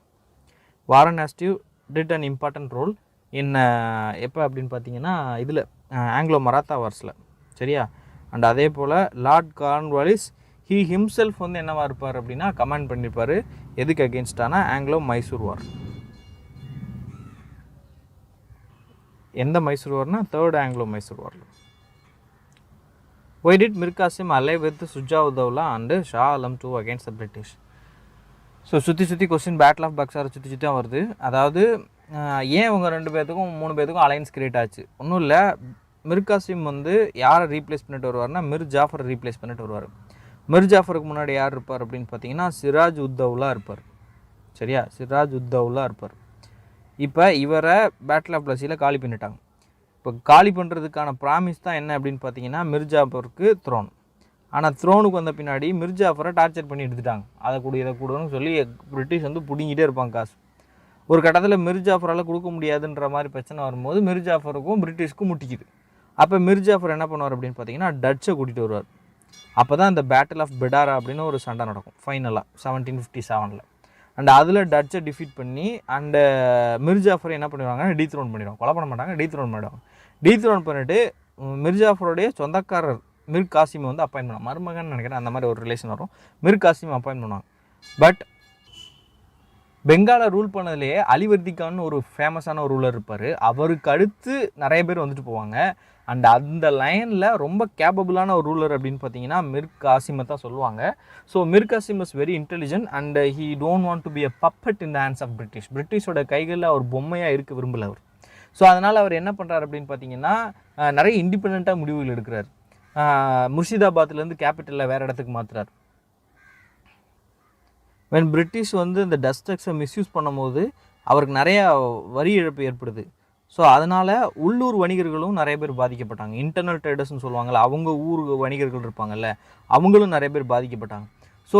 வாரன் ஹேஸ்டிவ் did an important role in எப்போ அப்படின்னு பார்த்தீங்கன்னா இதில் ஆங்கிலோ மராத்தா வார்ஸில். சரியா, அண்ட் அதே போல் லார்ட் கார்ன்வாலிஸ் ஹீ ஹிம்செல்ஃப் வந்து என்னவாக இருப்பார் அப்படின்னா கமாண்ட் பண்ணியிருப்பார். எதுக்கு அகெயின்ஸ்டானா ஆங்கிலோ-மைசூர் வார். எந்த மைசூர் வார்னா 3rd ஆங்கிலோ-மைசூர் வாரில். Why did Mir Qasim ally with Shujauddaula and Shah Alam two against the British? So சுற்றி கொஸ்டின் பேட்டில் ஆஃப் பக்சாரை சுற்றி தான் வருது. அதாவது ஏன் இவங்க 2 பேர்த்துக்கும் 3 பேர்த்துக்கும் அலைன்ஸ் கிரியேட் ஆச்சு? ஒன்றும் இல்லை, மிர் காசிம் வந்து யாரை ரீப்ளேஸ் பண்ணிட்டு வருவார்னா மிர் ஜாஃபரை ரீப்ளேஸ் பண்ணிட்டு வருவார். மிர் ஜாஃபருக்கு முன்னாடி யார் இருப்பார் அப்படின்னு பார்த்தீங்கன்னா சிராஜ் உத்தௌலா இருப்பார். சரியா, சிராஜ் உத்தௌலா இருப்பார். இப்போ இவரை பேட்டில் ஆஃப் பிளாசியில் காலி பண்ணிட்டாங்க. இப்போ காலி பண்ணுறதுக்கான ப்ராமிஸ் தான் என்ன அப்படின்னு பார்த்தீங்கன்னா மிர் ஜாஃபருக்கு த்ரோன். ஆனால் த்ரோனுக்கு வந்த பின்னாடி மிர் ஜாஃபரை டார்ச்சர் பண்ணி எடுத்துட்டாங்க. அதை கூட இதை கூடன்னு சொல்லி பிரிட்டிஷ் வந்து பிடிங்கிட்டே இருப்பாங்க காசு. ஒரு கட்டத்தில் மிர் ஜாஃபரால் கொடுக்க முடியாதுன்ற மாதிரி பிரச்சனை வரும்போது மிர் ஜாஃபருக்கும் பிரிட்டிஷ்க்கும் முட்டிக்குது. அப்போ மிர் ஜாஃபர் என்ன பண்ணுவார் அப்படின்னு பார்த்தீங்கன்னா டச்சை கூட்டிகிட்டு வருவார். அப்போ தான் இந்த பேட்டில் ஆஃப் பெடாரா அப்படின்னு ஒரு சண்டை நடக்கும் ஃபைனலாக 1757. அண்ட் அதில் டச்சை டிஃபீட் பண்ணி அண்டு மிர் ஜாஃபர் என்ன பண்ணிடுவாங்க, டீத்ரோன் பண்ணிடுவாங்க. கொலை பண்ண மாட்டாங்க, டீத்ரோன் பண்ணிடுவாங்க. டீத்ரோன் பண்ணிவிட்டு மிர் ஜாஃபருடைய சொந்தக்காரர் மிர் காசிம் வந்து அப்பாயின் பண்ணுவாங்க. மருமகன் நினைக்கிறேன், அந்த மாதிரி ஒரு ரிலேஷன் வரும். மிர் காசிம் அப்பாயின் பண்ணுவாங்க. பட் பெங்காலை ரூல் பண்ணதுலேயே அலிவர்திகான்னு ஒரு ஃபேமஸான ஒரு ரூலர் இருப்பார். அவருக்கு அடுத்து நிறைய பேர் வந்துட்டு போவாங்க. அண்ட் அந்த லைனில் ரொம்ப கேப்பபிளான ஒரு ரூலர் அப்படின்னு பார்த்தீங்கன்னா மிர் காசிமை தான் சொல்லுவாங்க. So Mir Qasim is very intelligent and he don't want to be a puppet in the hands of British. பிரிட்டிஷோட கைகளில் அவர் பொம்மையாக இருக்க விரும்பல அவர். ஸோ அதனால் அவர் என்ன பண்ணுறாரு அப்படின்னு பார்த்தீங்கன்னா நிறைய இண்டிபெண்ட்டாக முடிவுகள் எடுக்கிறார். முர்ஷிதாபாத்லேருந்து கேபிட்டலில் வேறு இடத்துக்கு மாற்றுறார். வென் பிரிட்டிஷ் வந்து இந்த டஸ்ட் டேக்ஸை மிஸ்யூஸ் பண்ணும்போது அவருக்கு நிறையா வரி இழப்பு ஏற்படுது. ஸோ அதனால் உள்ளூர் வணிகர்களும் நிறைய பேர் பாதிக்கப்பட்டாங்க. இன்டர்னல் ட்ரேடர்ஸ்னு சொல்லுவாங்கள்ல, அவங்க ஊர் வணிகர்கள் இருப்பாங்கல்ல, அவங்களும் நிறைய பேர் பாதிக்கப்பட்டாங்க. ஸோ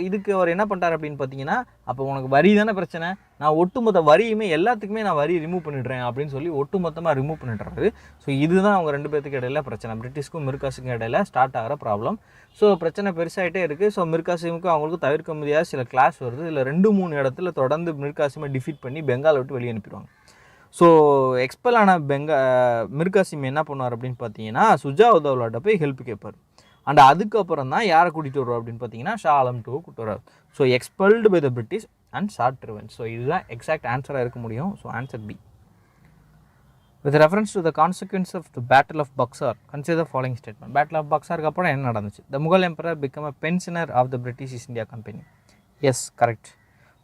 இதுக்கு அவர் என்ன பண்ணுறாரு அப்படின்னு பார்த்தீங்கன்னா, அப்போ உனக்கு வரி தானே பிரச்சனை, நான் ஒட்டுமொத்த வரியுமே எல்லாத்துக்குமே நான் வரி ரிமூவ் பண்ணிடுறேன் அப்படின்னு சொல்லி ஒட்டுமொத்தமாக ரிமூவ் பண்ணிடுறாரு. ஸோ இதுதான் அவங்க 2 பேர்த்துக்கு இடையில பிரச்சனை, பிரிட்டிஷ்க்கும் மிர் காசிமுக்கும் இடையில ஸ்டார்ட் ஆகிற ப்ராப்ளம். ஸோ பிரச்சனை பெருசாகிட்டே இருக்குது. ஸோ மிர் காசிமுக்கும் அவங்களுக்கும் தவிர்க்க முடியாத சில கிளாஷ் வருது. இதில் 2-3 இடத்துல தொடர்ந்து மிர் காசிமை டிஃபீட் பண்ணி பெங்காலை விட்டு வெளியே அனுப்பிடுவாங்க. ஸோ எக்ஸ்பெல் ஆன மிர் காசிம் என்ன பண்ணுவார் அப்படின்னு பார்த்தீங்கன்னா சுஜாவுதௌலாட்ட போய் ஹெல்ப் கேட்பார். அண்ட் அதுக்கப்புறம் தான் யாரை கூட்டிகிட்டு வருவார் அப்படின்னு பார்த்தீங்கன்னா ஷா ஆலம் டூ கூப்பிட்டு வருவார். So expelled by the British and sought revenge. So இதுதான் எக்ஸாக்ட் ஆன்சராக இருக்க முடியும். So answer B. With reference to the consequences of the battle of Buxar consider the following statement. Battle of பக்சாருக்கு அப்புறம் என்ன நடந்துச்சு? The Mughal emperor became a pensioner of the British East India Company. Yes, correct.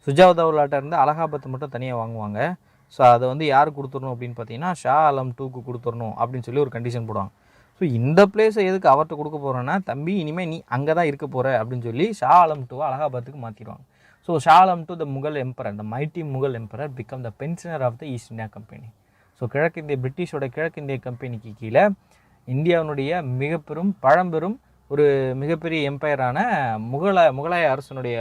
சுஜாவுதௌலாட்ட இருந்து அலகாபாத் மட்டும் தனியாக வாங்குவாங்க. So அதை வந்து யார் கொடுத்துடணும் அப்படின்னு பார்த்தீங்கன்னா ஷா ஆலம் டூக்கு கொடுத்துடணும் அப்படின்னு சொல்லி ஒரு கண்டிஷன் போடுவாங்க. ஸோ இந்த பிளேஸை எதுக்கு அவர்கிட்ட கொடுக்க போகிறேன்னா, தம்பி இனிமேல் நீ அங்கே தான் இருக்க போகிற அப்படின்னு சொல்லி ஷா ஆலம் டூவை அலகாபாத்துக்கு மாற்றிடுவாங்க. So Shah Alam two the Mughal emperor, the mighty Mughal emperor became the pensioner of the East India Company. So பிரிட்டிஷோட கிழக்கிந்திய கம்பெனிக்கு கீழே இந்தியாவினுடைய பழம்பெரும் ஒரு மிகப்பெரிய எம்பையரான முகலாய அரசனுடைய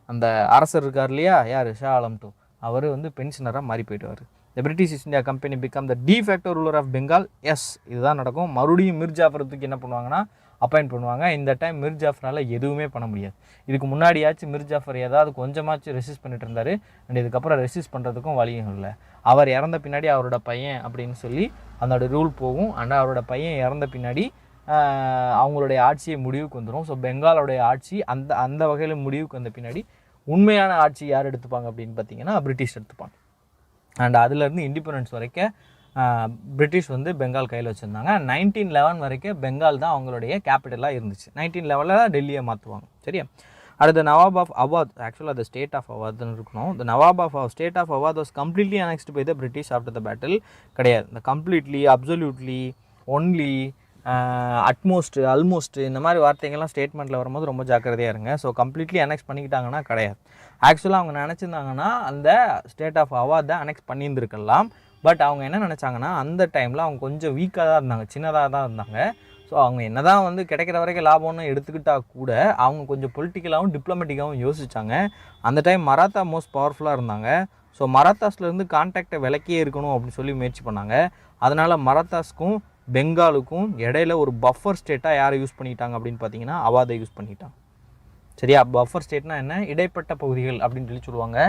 அந்த அரசர் இருக்கார் இல்லையா, யார், ஷா ஆலம் டூ, அவர் வந்து பென்ஷனராக மாறி போயிடுவார். The British East India Company become the de facto ruler of Bengal. Yes, இதுதான் நடக்கும். மறுபடியும் மிர் ஜாஃபருக்கு என்ன பண்ணுவாங்கன்னா அப்பாயிண்ட் பண்ணுவாங்க. இந்த டைம் மிர் ஜாஃபரால் எதுவுமே பண்ண முடியாது. இதுக்கு முன்னாடியாச்சும் மிர் ஜாஃபர் ஏதாவது கொஞ்சமாச்சும் ரெசிஸ்ட் பண்ணிட்டு இருந்தார். அண்ட் இதுக்கப்புறம் ரெசிஸ்ட் பண்ணுறதுக்கும் வழியும் இல்லை. அவர் இறந்த பின்னாடி அவரோட பையன் அப்படின்னு சொல்லி அதோட ரூல் போகும். அண்ட் அவரோட பையன் இறந்த பின்னாடி அவங்களுடைய ஆட்சியை முடிவுக்கு வந்துடும். ஸோ பெங்காலோடைய ஆட்சி அந்த வகையில் முடிவுக்கு வந்த பின்னாடி உண்மையான ஆட்சி யார் எடுத்துப்பாங்க அப்படின்னு பார்த்தீங்கன்னா பிரிட்டிஷ் எடுத்துப்பாங்க. அண்ட் அதுலேருந்து இண்டிபெண்டன்ஸ் வரைக்கும் பிரிட்டிஷ் வந்து பெங்கால் கையில் வச்சுருந்தாங்க. 1911 வரைக்கும் பெங்கால் தான் அவங்களுடைய கேபிட்டலாக இருந்துச்சு. 1911 டெல்லியை மாற்றுவாங்க. சரியா? அடுத்த நவாப் ஆஃப் அவாத், ஆக்சுவலாக அது ஸ்டேட் ஆஃப் அவாத்னு இருக்கணும். The nawab of state of Awadh was completely annexed by the British after the battle கிடையாது. இந்த completely, absolutely, only, utmost, almost இந்த மாதிரி வார்த்தைகள்லாம் ஸ்டேட்மெண்ட்டில் வரும்போது ரொம்ப ஜாக்கிரதையாக இருங்க. ஸோ கம்ப்ளீட்லி அனெக்ஸ் பண்ணிக்கிட்டாங்கன்னா கிடையாது. ஆக்சுவலாக அவங்க நினச்சிருந்தாங்கன்னா அந்த ஸ்டேட் ஆஃப் அவாத் தான் அனெக்ஸ் பண்ணியிருந்துருக்கலாம். பட் அவங்க என்ன நினச்சாங்கன்னா அந்த டைமில் அவங்க கொஞ்சம் வீக்காக தான் இருந்தாங்க, சின்னதாக தான் இருந்தாங்க. ஸோ அவங்க என்ன தான் வந்து கிடைக்கிற வரைக்கும் லாபம்னு எடுத்துக்கிட்டால் கூட அவங்க கொஞ்சம் பொலிட்டிக்கலாகவும் டிப்ளமேட்டிக்காகவும் யோசிச்சாங்க. அந்த டைம் மராத்தா மோஸ்ட் பவர்ஃபுல்லாக இருந்தாங்க. ஸோ மராத்தாஸ்லேருந்து கான்டாக்டை விலக்கியே இருக்கணும் அப்படின்னு சொல்லி முயற்சி பண்ணாங்க. அதனால் மராத்தாஸ்க்கும் பெங்காலுக்கும் இடையில ஒரு பஃபர் ஸ்டேட்டாக யாரை யூஸ் பண்ணிட்டாங்க அப்படின்னு பார்த்தீங்கன்னா அவாதை யூஸ் பண்ணிட்டாங்க. சரியா? பஃபர் ஸ்டேட்னா என்ன? இடைப்பட்ட பகுதிகள் அப்படின்னு சொல்லி சொல்லுவாங்க.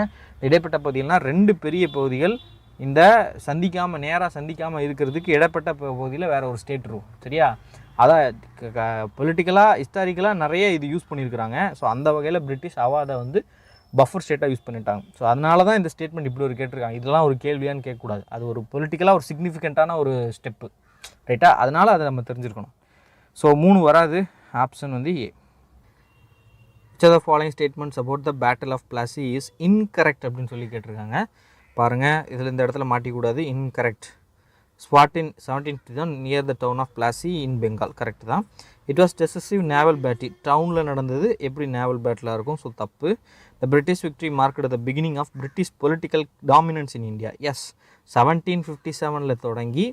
இடைப்பட்ட பகுதிகள்னால் 2 பெரிய பகுதிகள் இந்த சந்திக்காமல், நேராக சந்திக்காமல் இருக்கிறதுக்கு இடைப்பட்ட பகுதியில் வேறு ஒரு ஸ்டேட் இருக்கும். சரியா? அதான் பொலிட்டிக்கலாக, ஹிஸ்டாரிக்கலாக நிறைய இது யூஸ் பண்ணியிருக்கிறாங்க. ஸோ அந்த வகையில் பிரிட்டிஷ் அவாதை வந்து பஃபர் ஸ்டேட்டாக யூஸ் பண்ணிட்டாங்க. ஸோ அதனால தான் இந்த ஸ்டேட்மெண்ட் இப்படி ஒரு கேட்டிருக்காங்க. இதெல்லாம் ஒரு கேள்வியான்னு கேட்கக்கூடாது. அது ஒரு பொலிட்டிக்கலாக ஒரு சிக்னிஃபிகண்ட்டான ஒரு ஸ்டெப்பு. ரைட்டா? அதனால் அதை நம்ம தெரிஞ்சுருக்கணும். ஸோ 3 வராது. ஆப்ஷன் வந்து ஏ. which of the following statements about the battle of Plassey is incorrect அப்படின்னு சொல்லி கேட்டிருக்காங்க. பாருங்கள், இதில் இந்த இடத்துல மாட்டிக்கூடாது. Incorrect. Spot in 1751 near the town of Plassey in Bengal. Correct தான். It was decisive naval battle. டவுனில் நடந்தது. எப்படி நேவல் பேட்டிலாக இருக்கும்? ஸோ தப்பு. The British victory marked the beginning of British political dominance in India. Yes, 1757 தொடங்கி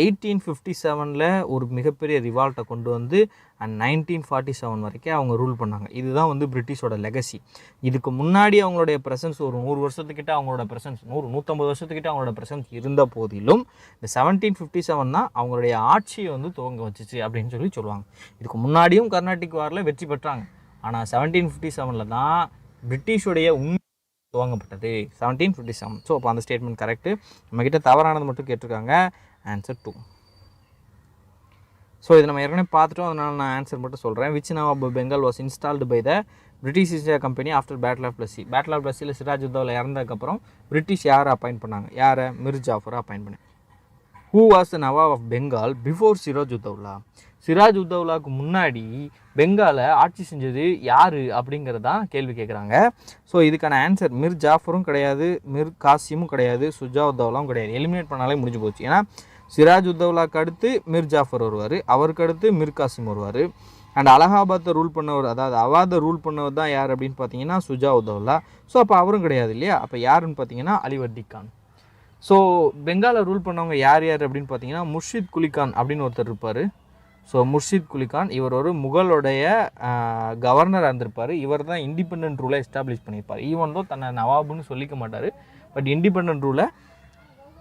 1857 ஒரு மிகப்பெரிய ரிவால்ட்டை கொண்டு வந்து அண்ட் 1947 வரைக்கும் அவங்க ரூல் பண்ணாங்க. இதுதான் வந்து பிரிட்டிஷோட லெகசி. இதுக்கு முன்னாடி அவங்களுடைய ப்ரெசன்ஸ் ஒரு 100 வருஷத்துக்கிட்ட அவங்களோட ப்ரெசன்ஸ் 100-150 வருஷத்துக்கிட்ட அவங்களோட ப்ரெசன்ஸ் இருந்த போதிலும் இந்த 1757 தான் அவங்களுடைய ஆட்சியை வந்து துவங்க வச்சிச்சு அப்படின்னு சொல்லி சொல்லுவாங்க. இதுக்கு முன்னாடியும் கர்நாடிக் வாரில் வெற்றி பெற்றாங்க. ஆனால் 1757 தான் பிரிட்டிஷுடைய துவங்கப்பட்டது. 1757. ஸோ அப்போ அந்த ஸ்டேட்மெண்ட் கரெக்டு. நம்மக்கிட்ட தவறானது மட்டும் கேட்டிருக்காங்க. ஆன்சர் 2. ஸோ இதை நம்ம ஏற்கனவே பார்த்துட்டோம், அதனால் நான் ஆன்சர் மட்டும் சொல்கிறேன். Which nawab Bengal was installed by the British India Company after battle of Plassey. Battle of பிளஸியில் சிராஜுத்தௌலா இறந்ததுக்கப்புறம் பிரிட்டிஷ் யாரை அப்பாயிண்ட் பண்ணாங்க? யாரை? மிர் ஜாஃபரை அப்பாயிண்ட் பண்ணாங்க. Who was the nawab of Bengal before Sirajuddaula? சிராஜுத்தௌலாவுக்கு முன்னாடி பெங்காலை ஆட்சி செஞ்சது யார் அப்படிங்கிறது தான் கேள்வி கேட்குறாங்க. ஸோ இதுக்கான ஆன்சர் மிர் ஜாஃபரும் கிடையாது, மிர் காசிமும் கிடையாது, சுஜாவுத்தௌலாவும் கிடையாது. எலிமினேட் பண்ணாலே முடிஞ்சு போச்சு. ஏன்னா சிராஜுத்தௌலாவுக்கு அடுத்து மிர் ஜாஃபர் வருவார், அவருக்கு அடுத்து மிர் காசிம் வருவார். அண்ட் அலகாபாத்தை ரூல் பண்ணவர், அதாவது அவாதை ரூல் பண்ணவர் தான் யார் அப்படின்னு பார்த்தீங்கன்னா சுஜாவுத்தௌலா. ஸோ அப்போ அவரும் கிடையாது இல்லையா? அப்போ யாருன்னு பார்த்தீங்கன்னா அலிவர்தி கான். ஸோ பெங்காலை ரூல் பண்ணவங்க யார் யார் அப்படின்னு பார்த்தீங்கன்னா முர்ஷித் குலி கான் அப்படின்னு ஒருத்தர் இருப்பார். ஸோ முர்ஷித் குலி கான் இவர் ஒரு முகலுடைய கவர்னராக இருந்திருப்பார். இவர் தான் இண்டிபெண்ட் ரூலை எஸ்டாப்ளிஷ் பண்ணியிருப்பார். ஈவன் தோ தன்னை நவாபுன்னு சொல்லிக்க மாட்டார், பட் இண்டிபெண்ட் ரூலை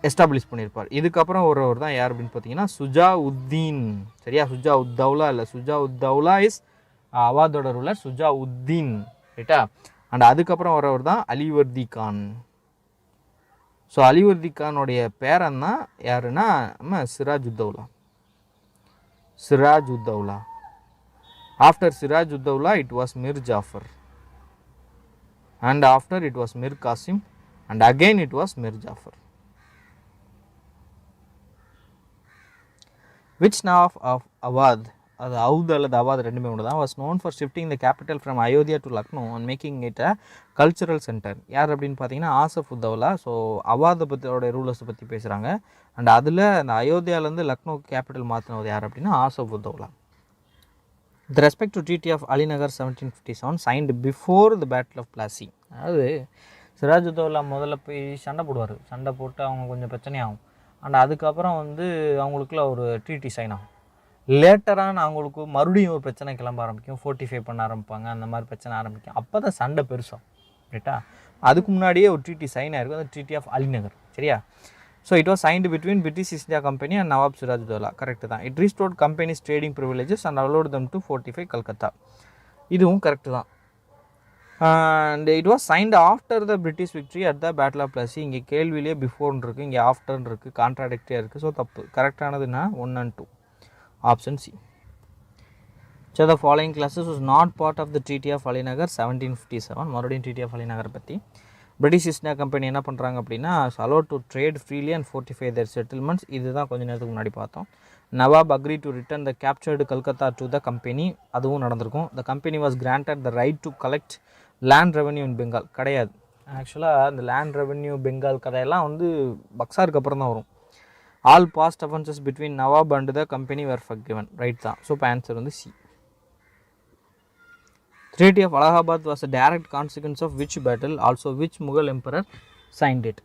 எஸ்டாப்ளிஷ் பண்ணியிருப்பார். இதுக்கப்புறம் ஒருவர் தான் யார் அப்படின்னு பார்த்தீங்கன்னா சுஜாவுத்தீன். சரியா? சுஜாவுத்தௌலா இல்லை, சுஜாவுத்தௌலா இஸ் அவாதோட ரூலர், சுஜாவுத்தீன். ரைட்டா? அண்ட் அதுக்கப்புறம் வரவர் தான் அலிவர்தி கான். ஸோ அலிவர்தி கானுடைய பேரன் தான் யாருன்னா நம்ம Sirajuddaula. Sirajuddaula. After Sirajuddaula it was Mir Jafar, and after it was Mir Qasim, and again it was Mir Jafar. Which nawab of Awadh, அது அவுத் அல்லது அவாத் ரெண்டுமே ஒன்று தான், was known for shifting the capital from Ayodhya to Lucknow and making it a cultural centre. யார் அப்படின்னு பார்த்தீங்கன்னா ஆசஃப் உத்தௌலா. ஸோ அவாதை பற்றியோட ரூலர்ஸை பற்றி பேசுகிறாங்க. அண்ட் அதில் அந்த அயோத்தியாவிலேருந்து லக்னோ கேபிட்டல் மாற்றினது யார் அப்படின்னா Asaf Uddaula. With respect to treaty of Alinagar 1757 signed before the battle of Plassey. அதாவது சிராஜுத்தௌலா முதல்ல போய் சண்டை போடுவார். சண்டை போட்டு அவங்க கொஞ்சம் பிரச்சனையாகும். அண்ட் அதுக்கப்புறம் வந்து அவங்களுக்குள்ள ஒரு ட்ரீட்டி சைன் ஆகும். லேட்டரான அவங்களுக்கு மறுபடியும் ஒரு பிரச்சனை கிளம்ப ஆரம்பிக்கும், ஃபோர்ட்டிஃபை பண்ண ஆரம்பிப்பாங்க, அந்த மாதிரி பிரச்சனை ஆரம்பிக்கும். அப்போ தான் சண்டை பெருசாகும். ரைட்டா? அதுக்கு முன்னாடியே ஒரு ட்ரீட்டி சைன் ஆயிருக்கும், அந்த ட்ரீட்டி ஆஃப் அலிநகர். சரியா? So it was signed between British India company and Nawab Sirajuddaula. Correct தான். It restored company's trading privileges and allot them to fortify Calcutta. இதுவும் கரெக்டு தான். And it was signed after the British victory at the battle of Plassey. இங்கே கேள்வியிலே பிஃபோர்னு இருக்குது, இங்கே after இருக்குது, கான்ட்ராடிக்டியாக இருக்குது. So தப்பு. கரெக்டானதுன்னா 1 and 2. Option C. So the following classes was not part of the Treaty of Alinagar 1757. மறுபடியும் Treaty of Alinagar பற்றி British East India company என்ன பண்ணுறாங்க அப்படின்னா allowed to trade freely and fortify their settlements. இதுதான் கொஞ்ச நேரத்துக்கு முன்னாடி பார்த்தோம். நவாப் agreed to return the captured Calcutta to the company. அதுவும் நடந்திருக்கும். The company was granted the right to collect land revenue in Bengal. கிடையாது, ஆக்சுவலாக அந்த லேண்ட் ரெவென்யூ பெங்கால் கதையெல்லாம் வந்து பக்சாருக்கு அப்புறம் தான் வரும். All past offences between nawab and the company were forgiven. Right தான். ஸோ இப்போ ஆன்சர் வந்து C. Treaty of Allahabad was a direct consequence of which battle, also which Mughal emperor signed it.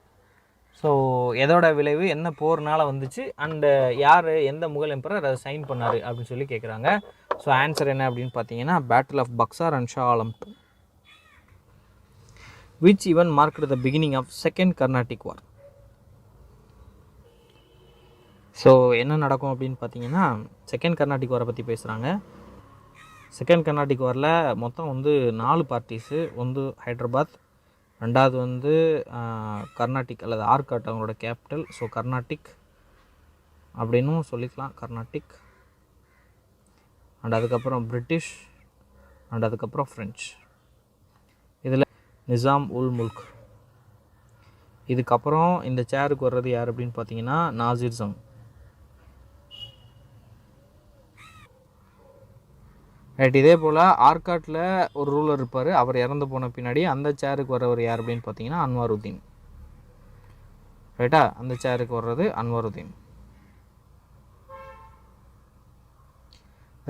So எதோட விளைவு என்ன போர்னால் வந்துச்சு அண்டு யார் எந்த Mughal emperor அதை சைன் பண்ணார் அப்படின்னு சொல்லி கேட்குறாங்க. ஸோ ஆன்சர் என்ன அப்படின்னு பார்த்தீங்கன்னா battle of Buxar and Shah Alam, which even marked the beginning of second Carnatic war. So என்ன நடக்கும் அப்படின்னு பார்த்தீங்கன்னா செகண்ட் கர்நாடிக் வாரை பற்றி பேசுகிறாங்க. செகண்ட் கர்நாடிக் வாரில் மொத்தம் வந்து 4 பார்ட்டிஸு. ஒன்று ஹைதராபாத், ரெண்டாவது வந்து கர்நாடிக் அல்லது ஆர்காட் அவங்களோட கேபிட்டல். ஸோ கர்நாடிக் அப்படின்னும் சொல்லிக்கலாம், கர்நாடிக். அண்ட் அதுக்கப்புறம் பிரிட்டிஷ் அண்ட் அதுக்கப்புறம் ஃப்ரெஞ்ச். இதில் நிசாம் உல் முல்க். இதுக்கப்புறம் இந்த சேருக்கு வர்றது யார் அப்படின்னு பார்த்தீங்கன்னா நாசிர் ஜங். ரைட். இதே போல் ஆர்காட்டில் ஒரு ரூலர் இருப்பார், அவர் இறந்து போன பின்னாடி அந்த சேருக்கு வர்றவர் யார் அப்படின்னு பார்த்தீங்கன்னா அன்வாருதீன். ரைட்டா, அந்த சேருக்கு வர்றது அன்வாருதீன்.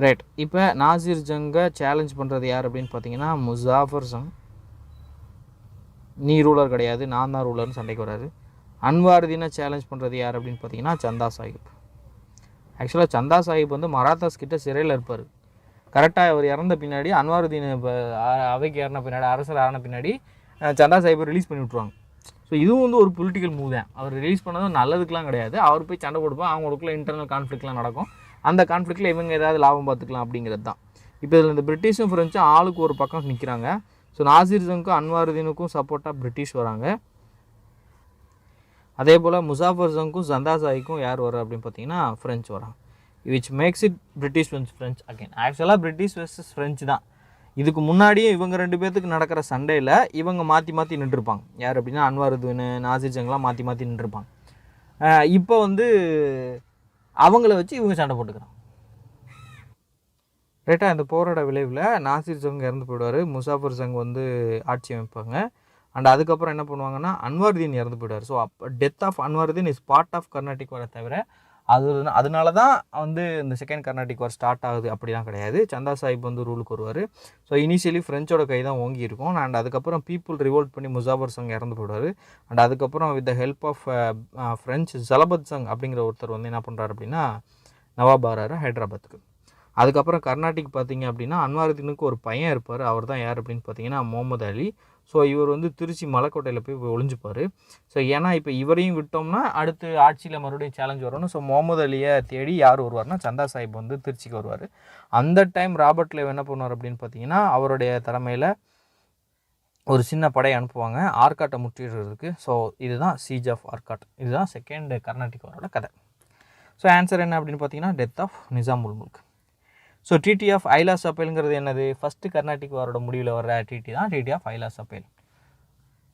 ரைட். இப்போ நாசிர் ஜங்கை சேலஞ்ச் பண்ணுறது யார் அப்படின்னு பார்த்தீங்கன்னா முசாஃபர் ஜங். நீ ரூலர் கிடையாது, நான் தான் ரூலர்னு சண்டைக்கு வராது. அன்வாருதீனை சேலஞ்ச் பண்ணுறது யார் அப்படின்னு பார்த்தீங்கன்னா சந்தா சாஹிப். ஆக்சுவலாக சந்தா சாஹிப் வந்து மராத்தாஸ் கிட்ட சிறையில் இருப்பார். கரெக்டாக அவர் இறந்த பின்னாடி அன்வாருதீன் இப்போ அவைக்கு ஏறின பின்னாடி, அரசர் ஆன பின்னாடி சந்தா சாஹிப்பை ரிலீஸ் பண்ணி விட்ருவாங்க. ஸோ இதுவும் வந்து ஒரு பொலிட்டிக்கல் மூவ் தான். அவர் ரிலீஸ் பண்ணதும் நல்லதுக்கெலாம் கிடையாது. அவர் போய் சண்டை போடுப்போம், அவங்களுக்குள்ள இன்டர்னல் கான்ஃப்ளிக்ட்லாம் நடக்கும். அந்த கான்ஃப்ளிக்ட்டில் இவங்க ஏதாவது லாபம் பார்த்துக்கலாம் அப்படிங்கிறது தான். இப்போ இதில் இந்த பிரிட்டிஷும் ஃப்ரெஞ்சும் ஆளுக்கு ஒரு பக்கம் நிற்கிறாங்க. ஸோ நாசிர் ஜங்க்கும் அன்வாருதீனுக்கும் சப்போர்ட்டாக பிரிட்டிஷ் வராங்க. அதே போல் முசாஃபர் ஜங்க்கும் சந்தா சாஹிக்கும் யார் வர அப்படின்னு பார்த்தீங்கன்னா ஃப்ரெஞ்ச் வராங்க. which makes it British vs French again. ஆக்சுவலாக பிரிட்டிஷ் வெர்சஸ் ஃப்ரெஞ்சு தான். இதுக்கு முன்னாடியும் இவங்க 2 பேர்த்துக்கு நடக்கிற சண்டையில் இவங்க மாற்றி மாற்றி நின்றுருப்பாங்க. யார் அப்படின்னா அன்வாருதீன், நாசிர் ஜங்லாம் மாற்றி மாற்றி நின்றுருப்பாங்க. இப்போ வந்து அவங்கள வச்சு இவங்க சண்டை போட்டுக்கிறாங்க. ரைட்டாக, இந்த போரோட விளைவில் நாசிர் ஜங் இறந்து போயிடுவார், முசாஃபர் ஜங் வந்து ஆட்சி அமைப்பாங்க. அண்ட் அதுக்கப்புறம் என்ன பண்ணுவாங்கன்னா அன்வாருதீன் இறந்து போயிடுவார். ஸோ அப்போ death of Anwaruddin is part of Carnatic வாரை தவிர அதனால தான் வந்து இந்த செகண்ட் கர்நாடிக் வார் ஸ்டார்ட் ஆகுது அப்படிலாம் கிடையாது. சந்தா சாஹிப் வந்து ரூலுக்கு வருவார். ஸோ இனிஷியலி ஃப்ரெஞ்சோட கை தான் ஓங்கி இருக்கும். அண்ட் அதுக்கப்புறம் பீப்புள் ரிவோல்ட் பண்ணி முசாஃபர் ஜங் இறந்து போயிடுவார். அண்ட் அதுக்கப்புறம் with the help of French Salabat Jung அப்படிங்கிற ஒருத்தர் வந்து என்ன பண்ணுறாரு அப்படின்னா நவாப் ஆகிறாரு ஹைதராபாத்துக்கு. அதுக்கப்புறம் கர்நாடிக் பார்த்தீங்க அப்படின்னா அன்வாருதீனுக்கு ஒரு பையன் இருப்பார். அவர் தான் யார் அப்படின்னு பார்த்தீங்கன்னா முகமது அலி. ஸோ இவர் வந்து திருச்சி மலைக்கோட்டையில் போய் ஒளிஞ்சுப்பார். ஸோ ஏன்னா இப்போ இவரையும் விட்டோம்னா அடுத்து ஆட்சியில் மறுபடியும் சேலஞ்ச் வரணும். ஸோ முகமது அலியை தேடி யார் வருவார்னா சந்தா சாஹிப் வந்து திருச்சிக்கு வருவார். அந்த டைம் ராபர்ட் லேவ் என்ன பண்ணுவார் அப்படின்னு பார்த்தீங்கன்னா அவருடைய தலைமையில் ஒரு சின்ன படை அனுப்புவாங்க ஆர்காட்டை முற்றிடுறதுக்கு. ஸோ இதுதான் சீஜ் ஆஃப் ஆர்காட். இதுதான் செகண்ட் கர்நாடிக் வாரோட கதை. ஸோ ஆன்சர் என்ன அப்படின்னு பார்த்தீங்கன்னா death of Nizam ul Mulk. So treaty of ஐலா சப்பேலுங்கிறது என்னது? ஃபஸ்ட்டு கர்நாடிக் வாரோட முடிவில் வர்ற ட்ரீட்டி தான் ட்ரீட்டி ஆஃப் ஐலா சப்பேல்.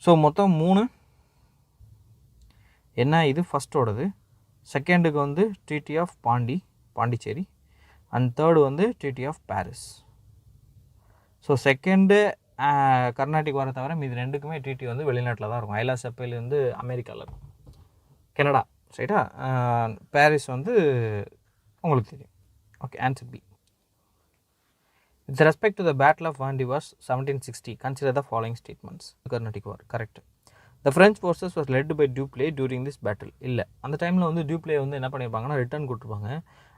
ஸோ மொத்தம் 3 என்ன, இது ஃபஸ்ட்டோடது. செகண்டுக்கு வந்து treaty of Pondicherry. And third வந்து treaty of Paris. So second Carnatic வாரை தவிர மீது 2க்குமே ட்ரீட்டி வந்து வெளிநாட்டில் தான் இருக்கும். ஐலா சப்பேல் வந்து அமெரிக்காவில் இருக்கும், கனடா ரைட்டா. பாரிஸ் வந்து உங்களுக்கு தெரியும். Okay, answer B. With respect to the Battle of Vandivas 1760, consider the following statements. Carnatic War, correct. The French forces was led by Dupleix during this battle. இல்லை, அந்த டைமில் வந்து Dupleix வந்து என்ன பண்ணியிருப்பாங்கன்னா ரிட்டர்ன் கொடுத்துருப்பாங்க.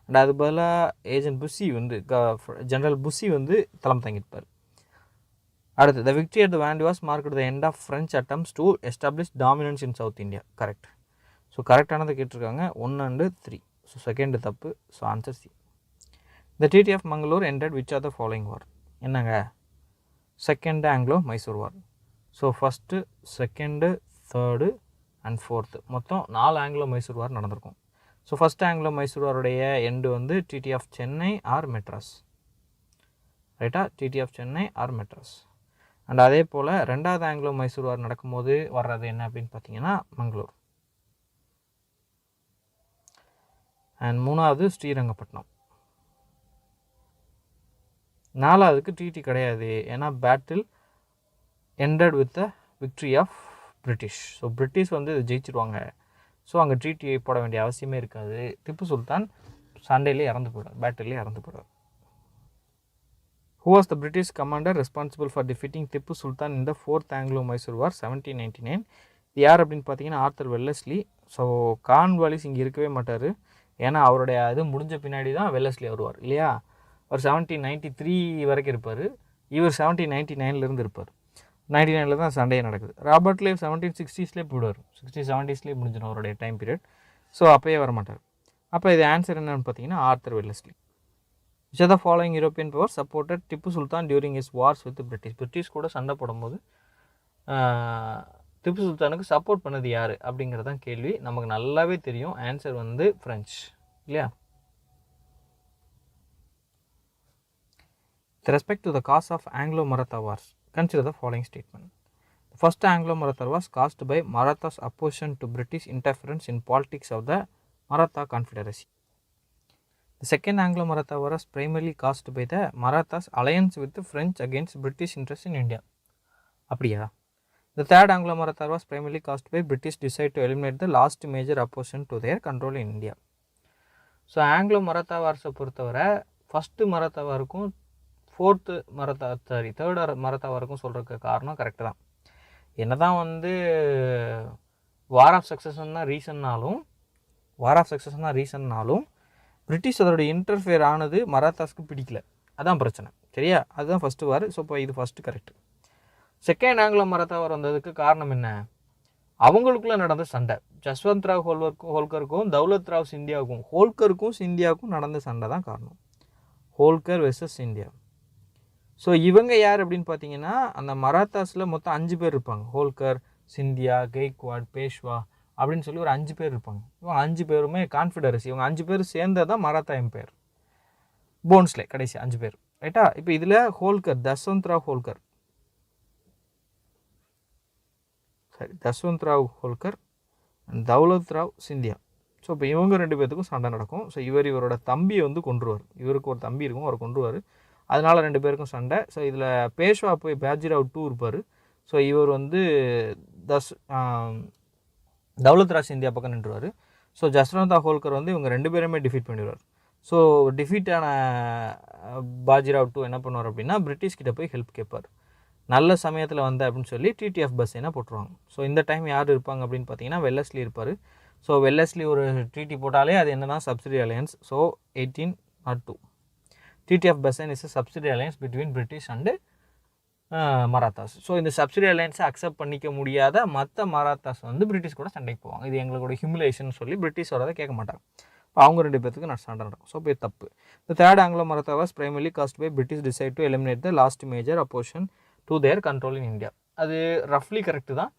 அண்ட் அது பதிலாக ஏஜென்ட் புஷி வந்து ஜெனரல் புஷி வந்து தளம் தங்கியிருப்பார். அடுத்து the victory at the Vandivas marked the end of French attempts to establish dominance in South India. Correct. So கரெக்டானதை கேட்டிருக்காங்க 1 and 3. ஸோ செகண்டு தப்பு. So answer C. The Treaty of Mangalore ended which are the following war? என்னங்க, second Anglo-Mysore war. So first, second, third and fourth மொத்தம் 4 Anglo-Mysore war நடந்திருக்கும். So first Anglo-Mysore வாருடைய end வந்து treaty of Chennai or Madras. ரைட்டா? டிடி of Chennai or Madras. And அதே போல் ரெண்டாவது ஆங்கிலோ மைசூர் வார் நடக்கும்போது வர்றது என்ன அப்படின்னு பார்த்தீங்கன்னா மங்களூர். அண்ட் மூணாவது ஸ்ரீரங்கப்பட்டினம். நாலாவதுக்கு டிடி கிடையாது, ஏன்னா battle ended with the victory of British. So British வந்து இது ஜெயிச்சிருவாங்க. ஸோ அங்கே ட்ரீட்டி போட வேண்டிய அவசியமே இருக்காது. திப்பு சுல்தான் சண்டையிலே இறந்து போயிடுவார், பேட்டிலே இறந்து போயிடுவார். Who was the British commander responsible for defeating Tipu Sultan in the 4th Anglo-Mysore War 1799? இது யார் அப்படின்னு பார்த்தீங்கன்னா ஆர்தர் வெல்லஸ்லி. ஸோ கார்ன்வாலிஸ் இங்கே இருக்கவே மாட்டார், ஏன்னா அவருடைய இது முடிஞ்ச பின்னாடி தான் வெல்லஸ்லி வருவார் இல்லையா. அவர் 1793 வரைக்கும் இருப்பார், இவர் 1799 இருப்பார். 99 தான் சண்டையே நடக்குது. ராபர்ட் லேவ் 1760s போயிடுவார், 60-70s முடிஞ்சிடும் அவருடைய டைம் பீரியட். ஸோ அப்போயே வரமாட்டார். அப்போ இது ஆன்சர் என்னன்னு பார்த்தீங்கன்னா Arthur Wellesley. Which of the following European powers supported Tipu Sultan during his wars with the British? British கூட சண்டை போடும்போது திப்பு சுல்தானுக்கு சப்போர்ட் பண்ணது யார் அப்படிங்கிறதான் கேள்வி. நமக்கு நல்லாவே தெரியும் ஆன்சர் வந்து ஃப்ரெஞ்ச் இல்லையா. With respect to the cause of Anglo-Maratha wars, consider the following statement. The first Anglo-Maratha was caused by Maratha's opposition to British interference in politics of the Maratha Confederacy. The second Anglo-Maratha war was primarily caused by the Marathas' alliance with the French against British interests in India. அப்படியா? The third Anglo-Maratha war was primarily caused by British decide to eliminate the last major opposition to their control in India. So ஆங்கிலோ-மராத்தா வார்ஸை பொறுத்தவரை first Maratha வாருக்கும் third Maratha வாருக்கும் சொல்கிறதுக்கு காரணம் correct தான். என்ன தான் வந்து வார் of சக்ஸஸ்ன்னு தான் ரீசன்னாலும் British அதோடைய இன்டர்ஃபியர் ஆனது மராத்தாஸ்க்கு பிடிக்கல, அதான் பிரச்சனை சரியா. அதுதான் ஃபஸ்ட்டு வார். ஸோ இப்போ இது first correct. Second Anglo Maratha war வந்ததுக்கு காரணம் என்ன? அவங்களுக்குள்ளே நடந்த சண்டை. ஜஸ்வந்த் ராவ் ஹோல்கருக்கும் தௌலத் ராவ் சிந்தியாவுக்கும் நடந்த சண்டை தான் காரணம். ஹோல்கர் வெர்சஸ் சிந்தியா. ஸோ இவங்க யார் அப்படின்னு பார்த்தீங்கன்னா அந்த மராத்தாஸில் மொத்தம் 5 பேர் இருப்பாங்க. ஹோல்கர், சிந்தியா, கெய்க்வாட், பேஷ்வா அப்படின்னு சொல்லி ஒரு 5 பேர் இருப்பாங்க. இவங்க 5 பேருமே கான்ஃபெடரசி. இவங்க 5 பேர் சேர்ந்தது தான் மராத்தா எம்பையர். போன்ஸ்லே கடைசி 5 பேர் ரைட்டா. இப்போ இதில் ஹோல்கர் ஜஸ்வந்த் ராவ் ஹோல்கர் அண்ட் தௌலத் ராவ் சிந்தியா. ஸோ இப்போ இவங்க 2 பேர்த்துக்கும் சண்டை நடக்கும். ஸோ இவரோட தம்பியை வந்து கொன்றுவார். இவருக்கு ஒரு தம்பி இருக்கும், அவர் கொன்றுவார். அதனால் 2 பேருக்கும் சண்டை. ஸோ இதில் பேஷ்வா போய் பாஜிராவ் 2 இருப்பார். ஸோ இவர் வந்து தௌலத் ராவ் சிந்தியா பக்கம் நின்றுவார். ஸோ ஜஸ்வந்த் ராவ் ஹோல்கர் வந்து இவங்க 2 பேருமே டிஃபீட் பண்ணிடுவார். ஸோ டிஃபீட்டான பாஜிராவ் 2 என்ன பண்ணுவார் அப்படின்னா பிரிட்டிஷ்கிட்ட போய் ஹெல்ப் கேட்பார். நல்ல சமயத்தில் வந்த அப்படின்னு சொல்லி டிடி ஆஃப் பஸ்ஸை போட்டுருவாங்க. ஸோ இந்த டைம் யார் இருப்பாங்க அப்படின்னு பார்த்தீங்கன்னா வெல்லஸ்லி இருப்பார். ஸோ வெல்லஸ்லி ஒரு ட்ரீட்டி போட்டாலே அது என்னன்னா subsidy alliance. So 1802 treaty of Bassein is subsidy alliance between British and Marathas. So இந்த சப்சிடி அலையன்ஸை அக்செப்ட் பண்ணிக்க முடியாத மற்ற மராத்தாஸ் வந்து பிரிட்டிஷ் கூட சண்டைக்கு போவாங்க. இது எங்களோட ஹியூமிலேஷன் சொல்லி பிரிட்டிஷ் வரதை கேட்க மாட்டாங்க. இப்போ அவங்க 2 பேர்த்துக்கு நான் சண்டை நடக்கும். ஸோ இப்போ தப்பு. The third Anglo-Maratha was primarily caused by British decide to eliminate the last major opposition to their control in India. அது ரஃப்லி கரெக்டு தான்.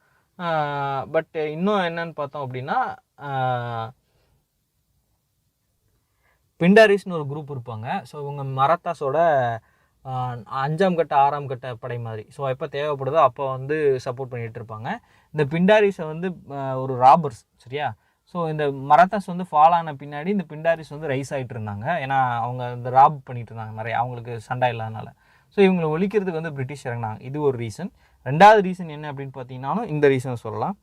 பட் இன்னும் என்னன்னு பார்த்தோம் அப்படின்னா பிண்டாரிஸ்னு ஒரு குரூப் இருப்பாங்க. ஸோ இவங்க மராத்தாஸோட 5ஆம் கட்ட 6ஆம் கட்ட படை மாதிரி. ஸோ எப்போ தேவைப்படுதோ அப்போ வந்து சப்போர்ட் பண்ணிகிட்டு இருப்பாங்க. இந்த பிண்டாரிஸை வந்து ஒரு ராபர்ஸ் சரியா. ஸோ இந்த மராத்தாஸ் வந்து ஃபால் ஆன பின்னாடி இந்த பிண்டாரிஸ் வந்து ரைஸ் ஆகிட்டு இருந்தாங்க. ஏன்னா அவங்க இந்த ராப் பண்ணிட்டு இருந்தாங்க நிறைய, அவங்களுக்கு சண்டை இல்லாதனால. ஸோ இவங்களை ஒழிக்கிறதுக்கு வந்து பிரிட்டிஷ் இறங்கினாங்க. இது ஒரு ரீசன். 2வது ரீசன் என்ன அப்படின்னு பார்த்தீங்கன்னாலும் இந்த ரீசனை சொல்லலாம்.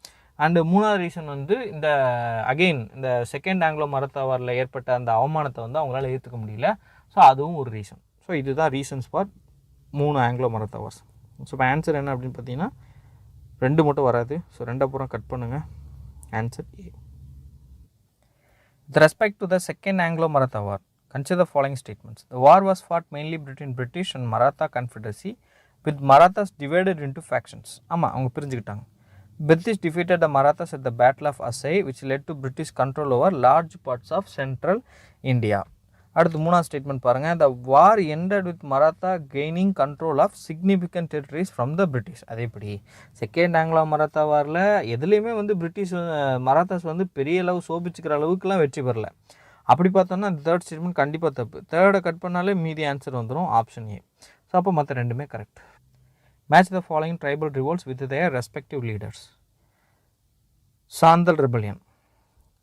அண்டு 3வது ரீசன் வந்து இந்த செகண்ட் ஆங்கிலோ மராத்தா வாரில் ஏற்பட்ட அந்த அவமானத்தை வந்து அவங்களால ஏற்றுக்க முடியல. ஸோ அதுவும் ஒரு ரீசன். ஸோ இதுதான் reasons for 3 Anglo Maratha Wars. So இப்போ ஆன்சர் என்ன அப்படின்னு பார்த்தீங்கன்னா 2 மட்டும் வராது. ஸோ 2 அப்புறம் கட் பண்ணுங்கள். Answer A. With respect to the second Anglo-Maratha war, consider the following statements. The war was fought mainly between British and Maratha Confederacy, with Marathas divided into factions. ஆமாம், அவங்க பிரிஞ்சுக்கிட்டாங்க. British defeated the Marathas at the Battle of Asai, which led to British control over large parts of central India. அடுத்து 3வது statement பாருங்கள். The war ended with Maratha gaining control of significant territories from the British. அதே எப்படி second Anglo Maratha வாரில் எதுலேயுமே வந்து British Marathas வந்து பெரிய அளவு சோபிச்சுக்கிற அளவுக்குலாம் வெற்றி பெறல. அப்படி பார்த்தோம்னா 3rd ஸ்டேட்மெண்ட் கண்டிப்பாக தப்பு. 3rd கட் பண்ணாலே மீதி ஆன்சர் வந்துடும் ஆப்ஷன் ஏ. ஸோ அப்போ மற்ற ரெண்டுமே correct. Match the following tribal revolts with their respective leaders. Santhal rebellion.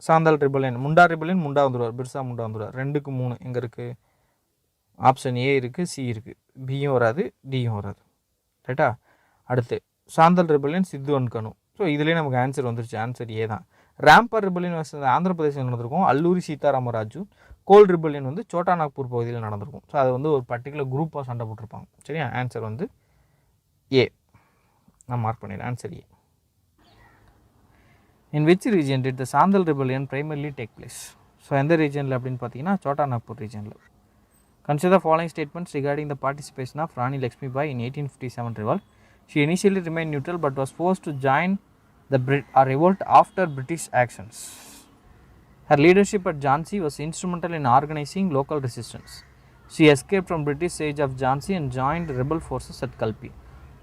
Santhal rebellion, Munda rebellion, Munda வந்துடுவார், பிர்சா முண்டா வந்துடுவார். 2க்கு 3 எங்கே இருக்குது? ஆப்ஷன் ஏ இருக்குது, சி இருக்குது, பியும் வராது, டியும் வராது. ரைட்டா? அடுத்து Santhal rebellion, Sidhu and Kanhu. So இதுலேயே நமக்கு ஆன்சர் வந்துருச்சு. ஆன்சர் ஏ தான். ராம்பர் ரிபல்லியன் ஆந்திர பிரதேசம் நடந்திருக்கும். அல்லூரி சீதாராமராஜு. கோல் ரிபல்லியன் வந்து சோட்டா நாக்பூர் பகுதியில் நடந்திருக்கும். ஸோ அது வந்து ஒரு பர்டிகுலர் குரூப்பாக சண்டை போட்டிருப்பாங்க. சரியா? ஆன்சர் வந்து ஏ. நான் மார்க் பண்ணிடுறேன். Answer A. In which region did the Santhal rebellion primarily take place? So எந்த ரீஜனில் அப்படின்னு பார்த்தீங்கன்னா சோட்டா நாக்பூர் ரீஜனில். Consider the following statements regarding the participation of Rani Lakshmibai in 1857 revolt. She initially remained neutral but was forced to join the revolt after British actions. Her leadership at Jhansi was instrumental in organizing local resistance. She escaped from British siege of Jhansi and joined rebel forces at Kalpi.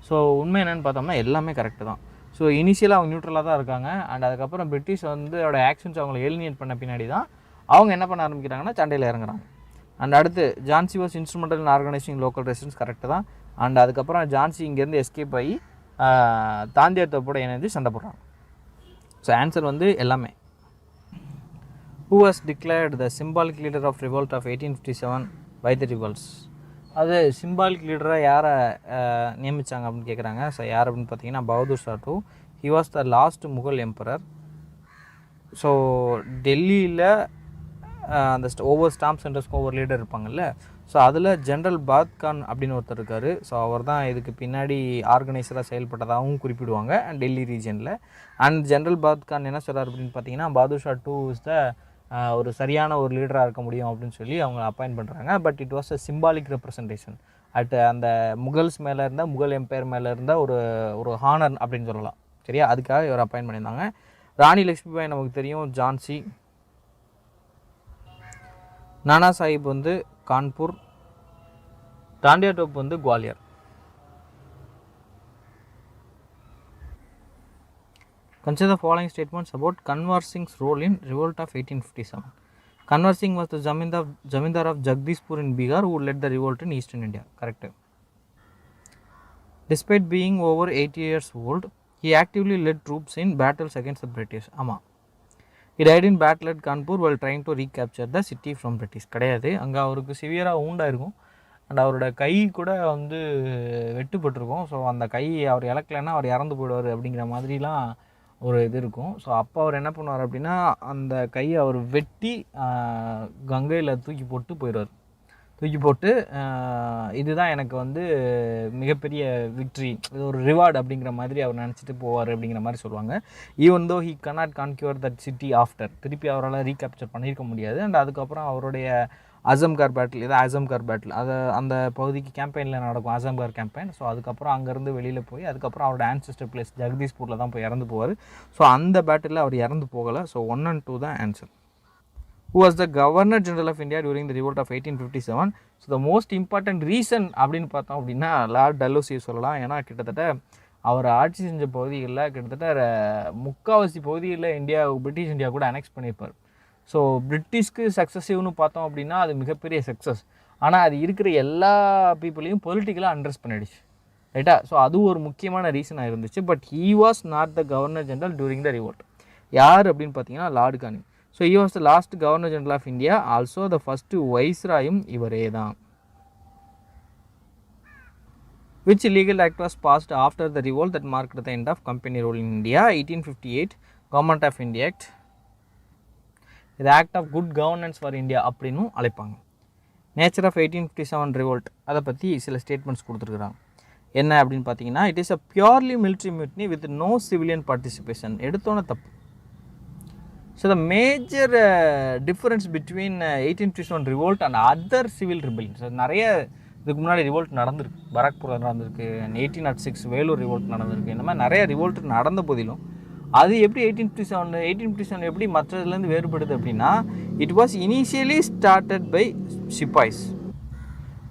So உண்மை என்னென்னு பார்த்தோம்னா எல்லாமே correct தான். So இனிஷியலாக அவங்க நியூட்ரலாக தான் இருக்காங்க. And அதுக்கப்புறம் பிரிட்டிஷ் வந்து அதோட ஆக்ஷன்ஸ் அவங்களை ஏலினியேட் பண்ண பின்னாடி தான் அவங்க என்ன பண்ண ஆரம்பிக்கிறாங்கன்னா சண்டையில் இறங்குறாங்க. அண்ட் அடுத்து Jhansi was instrumental in organising local residence, correct தான். அண்ட் அதுக்கப்புறம் ஜான்சி இங்கேருந்து எஸ்கேப் ஆகி தாந்தியார் தோப்போட இணைந்து சண்டை போடுறாங்க. ஸோ ஆன்சர் வந்து எல்லாமே. Who was declared the symbolic leader of revolt of 1857 by the revolts? அது சிம்பாலிக் லீடராக யாரை நியமித்தாங்க அப்படின்னு கேட்குறாங்க. ஸோ யார் அப்படின்னு பார்த்தீங்கன்னா Bahadur Shah two. He was the last Mughal emperor. So டெல்லியில் அந்த ஒவ்வொரு ஸ்டாம்ப் சென்டர்ஸ்க்கு ஒவ்வொரு லீடர் இருப்பாங்கல்ல. ஸோ அதில் ஜென்ரல் பாத்கான் அப்படின்னு ஒருத்தர் இருக்கார். ஸோ அவர் தான் இதுக்கு பின்னாடி ஆர்கனைசராக செயல்பட்டதாகவும் குறிப்பிடுவாங்க டெல்லி ரீஜனில். அண்ட் ஜென்ரல் பாத்கான் என்ன சொல்கிறார் அப்படின்னு பார்த்தீங்கன்னா Bahadur Shah two is the ஒரு சரியான ஒரு லீடராக இருக்க முடியும் அப்படின்னு சொல்லி அவங்க அப்பாயின்ட் பண்ணுறாங்க. But it was a symbolic representation at அந்த முகல்ஸ் மேலே இருந்த முகல் எம்பையர் மேலே இருந்த ஒரு ஹானர் அப்படின்னு சொல்லலாம். சரியா? அதுக்காக இவர் அப்பாயின்ட் பண்ணியிருந்தாங்க. ராணி லக்ஷ்மிபாய் நமக்கு தெரியும் ஜான்சி. நானா சாஹிப் வந்து கான்பூர். தாண்டியா டோப் வந்து Gwalior. Consider the following statements about Kanwar Singh's role in revolt of 1857. Kanwar Singh was the Zamindar of Jagdishpur in Bihar who led the revolt in eastern India. Correct. Despite being over 80 years old, he actively led troops in battles against the British. Ama. He died in battle at Kanpur while trying to recapture the city from British. கிடையாது, அங்கே அவருக்கு சிவியராக ஊண்டாயிருக்கும். And அவரோட கை கூட வந்து வெட்டுப்பட்டிருக்கும். So அந்த கை அவர் இழக்கலைன்னா அவர் இறந்து போயிடுவார் அப்படிங்கிற மாதிரிலாம் ஒரு இது இருக்கும். ஸோ அப்போ அவர் என்ன பண்ணுவார் அப்படின்னா அந்த கையை அவர் வெட்டி கங்கையில் தூக்கி போட்டு போயிடுவார். தூக்கி போட்டு இதுதான் எனக்கு வந்து மிகப்பெரிய விக்ட்ரி, இது ஒரு ரிவார்டு அப்படிங்கிற மாதிரி அவர் நினச்சிட்டு போவார் அப்படிங்கிற மாதிரி சொல்லுவாங்க. Even though he couldn't conquer that city after, திருப்பி அவரால் ரீகேப்சர் பண்ணியிருக்க முடியாது. அண்ட் அதுக்கப்புறம் அவருடைய அசம்கார் பேட்டில், இதான் அசம்கார் பேட்டில், அதை அந்த பகுதிக்கு கேம்பெயினில் நடக்கும் அசம்கார் கேம்பெயின். ஸோ அதுக்கப்புறம் அங்கேருந்து வெளியில் போய் அதுக்கப்புறம் அவரோட ஆன்செஸ்டர் பிளேஸ் ஜெகதீஷ்பூரில் தான் போய் இறந்து போவார். ஸோ அந்த பேட்டில் அவர் இறந்து போகலை. ஸோ 1 and 2 தான் answer. Who was the Governor General of India during the revolt of 1857? So the most important reason அப்படின்னு பார்த்தோம் அப்படின்னா லார்ட் டல்லோசி சொல்லலாம். ஏன்னா கிட்டத்தட்ட அவர் ஆட்சி செஞ்ச பகுதிகளில் கிட்டத்தட்ட முக்கால்வாசி பகுதிகளில் பிரிட்டிஷ் இந்தியா கூட அனெக்ஸ் பண்ணியிருப்பார். ஸோ பிரிட்டிஷ்க்கு சக்ஸஸிவ்னு பார்த்தோம் அப்படின்னா அது மிகப்பெரிய சக்ஸஸ். ஆனால் அது இருக்கிற எல்லா பீப்புளையும் பொலிட்டிக்கலாக அண்ட்ரஸ் பண்ணிடுச்சு. ரைட்டா? ஸோ அது ஒரு முக்கியமான ரீசனாக இருந்துச்சு. But he was not the governor general during the revolt. யார் அப்படின்னு பார்த்தீங்கன்னா Lord Canning. So he was the last governor general of India. Also the first வைஸ்ராயும் இவரே தான். Which legal act was passed after the revolt that marked the end of company rule in India? 1858 Government of India Act. இது act of good governance for India அப்படின்னு அழைப்பாங்க. Nature of 1857 revolt, அதை பற்றி சில statements கொடுத்துருக்குறாங்க. என்ன அப்படின்னு பார்த்தீங்கன்னா it is a purely military mutiny with no civilian participation. எடுத்தோன்னே தப்பு. So the major difference between 1857 revolt and other civil rebellions, நிறைய இதுக்கு முன்னாடி ரிவோல்ட் நடந்திருக்கு. பராக்பூரில் நடந்திருக்கு, 1806 வேலூர் ரிவோல்ட் நடந்திருக்கு. இந்த மாதிரி நிறைய ரிவோல்ட் நடந்த போதிலும் அது எப்படி 1857 எப்படி மற்றதுலேருந்து வேறுபடுது அப்படின்னா it was initially started by sepoys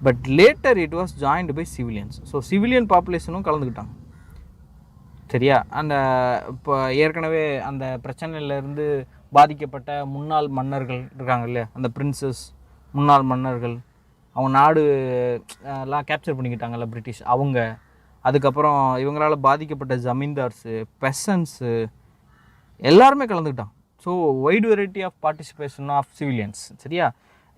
but later it was joined by civilians. So civilian பாப்புலேஷனும் கலந்துக்கிட்டாங்க. சரியா? அந்த இப்போ ஏற்கனவே அந்த பிரச்சனையிலேருந்து பாதிக்கப்பட்ட முன்னாள் மன்னர்கள் இருக்காங்க இல்லையா, அந்த பிரின்சஸ் முன்னாள் மன்னர்கள், அவங்க நாடு எல்லாம் கேப்சர் பண்ணிக்கிட்டாங்கல்ல பிரிட்டிஷ் அவங்க. அதுக்கப்புறம் இவங்களால் பாதிக்கப்பட்ட ஜமீன்தார்ஸு, பெசன்ஸு எல்லாருமே கலந்துக்கிட்டாங்க. So wide variety of participation of civilians. சரியா,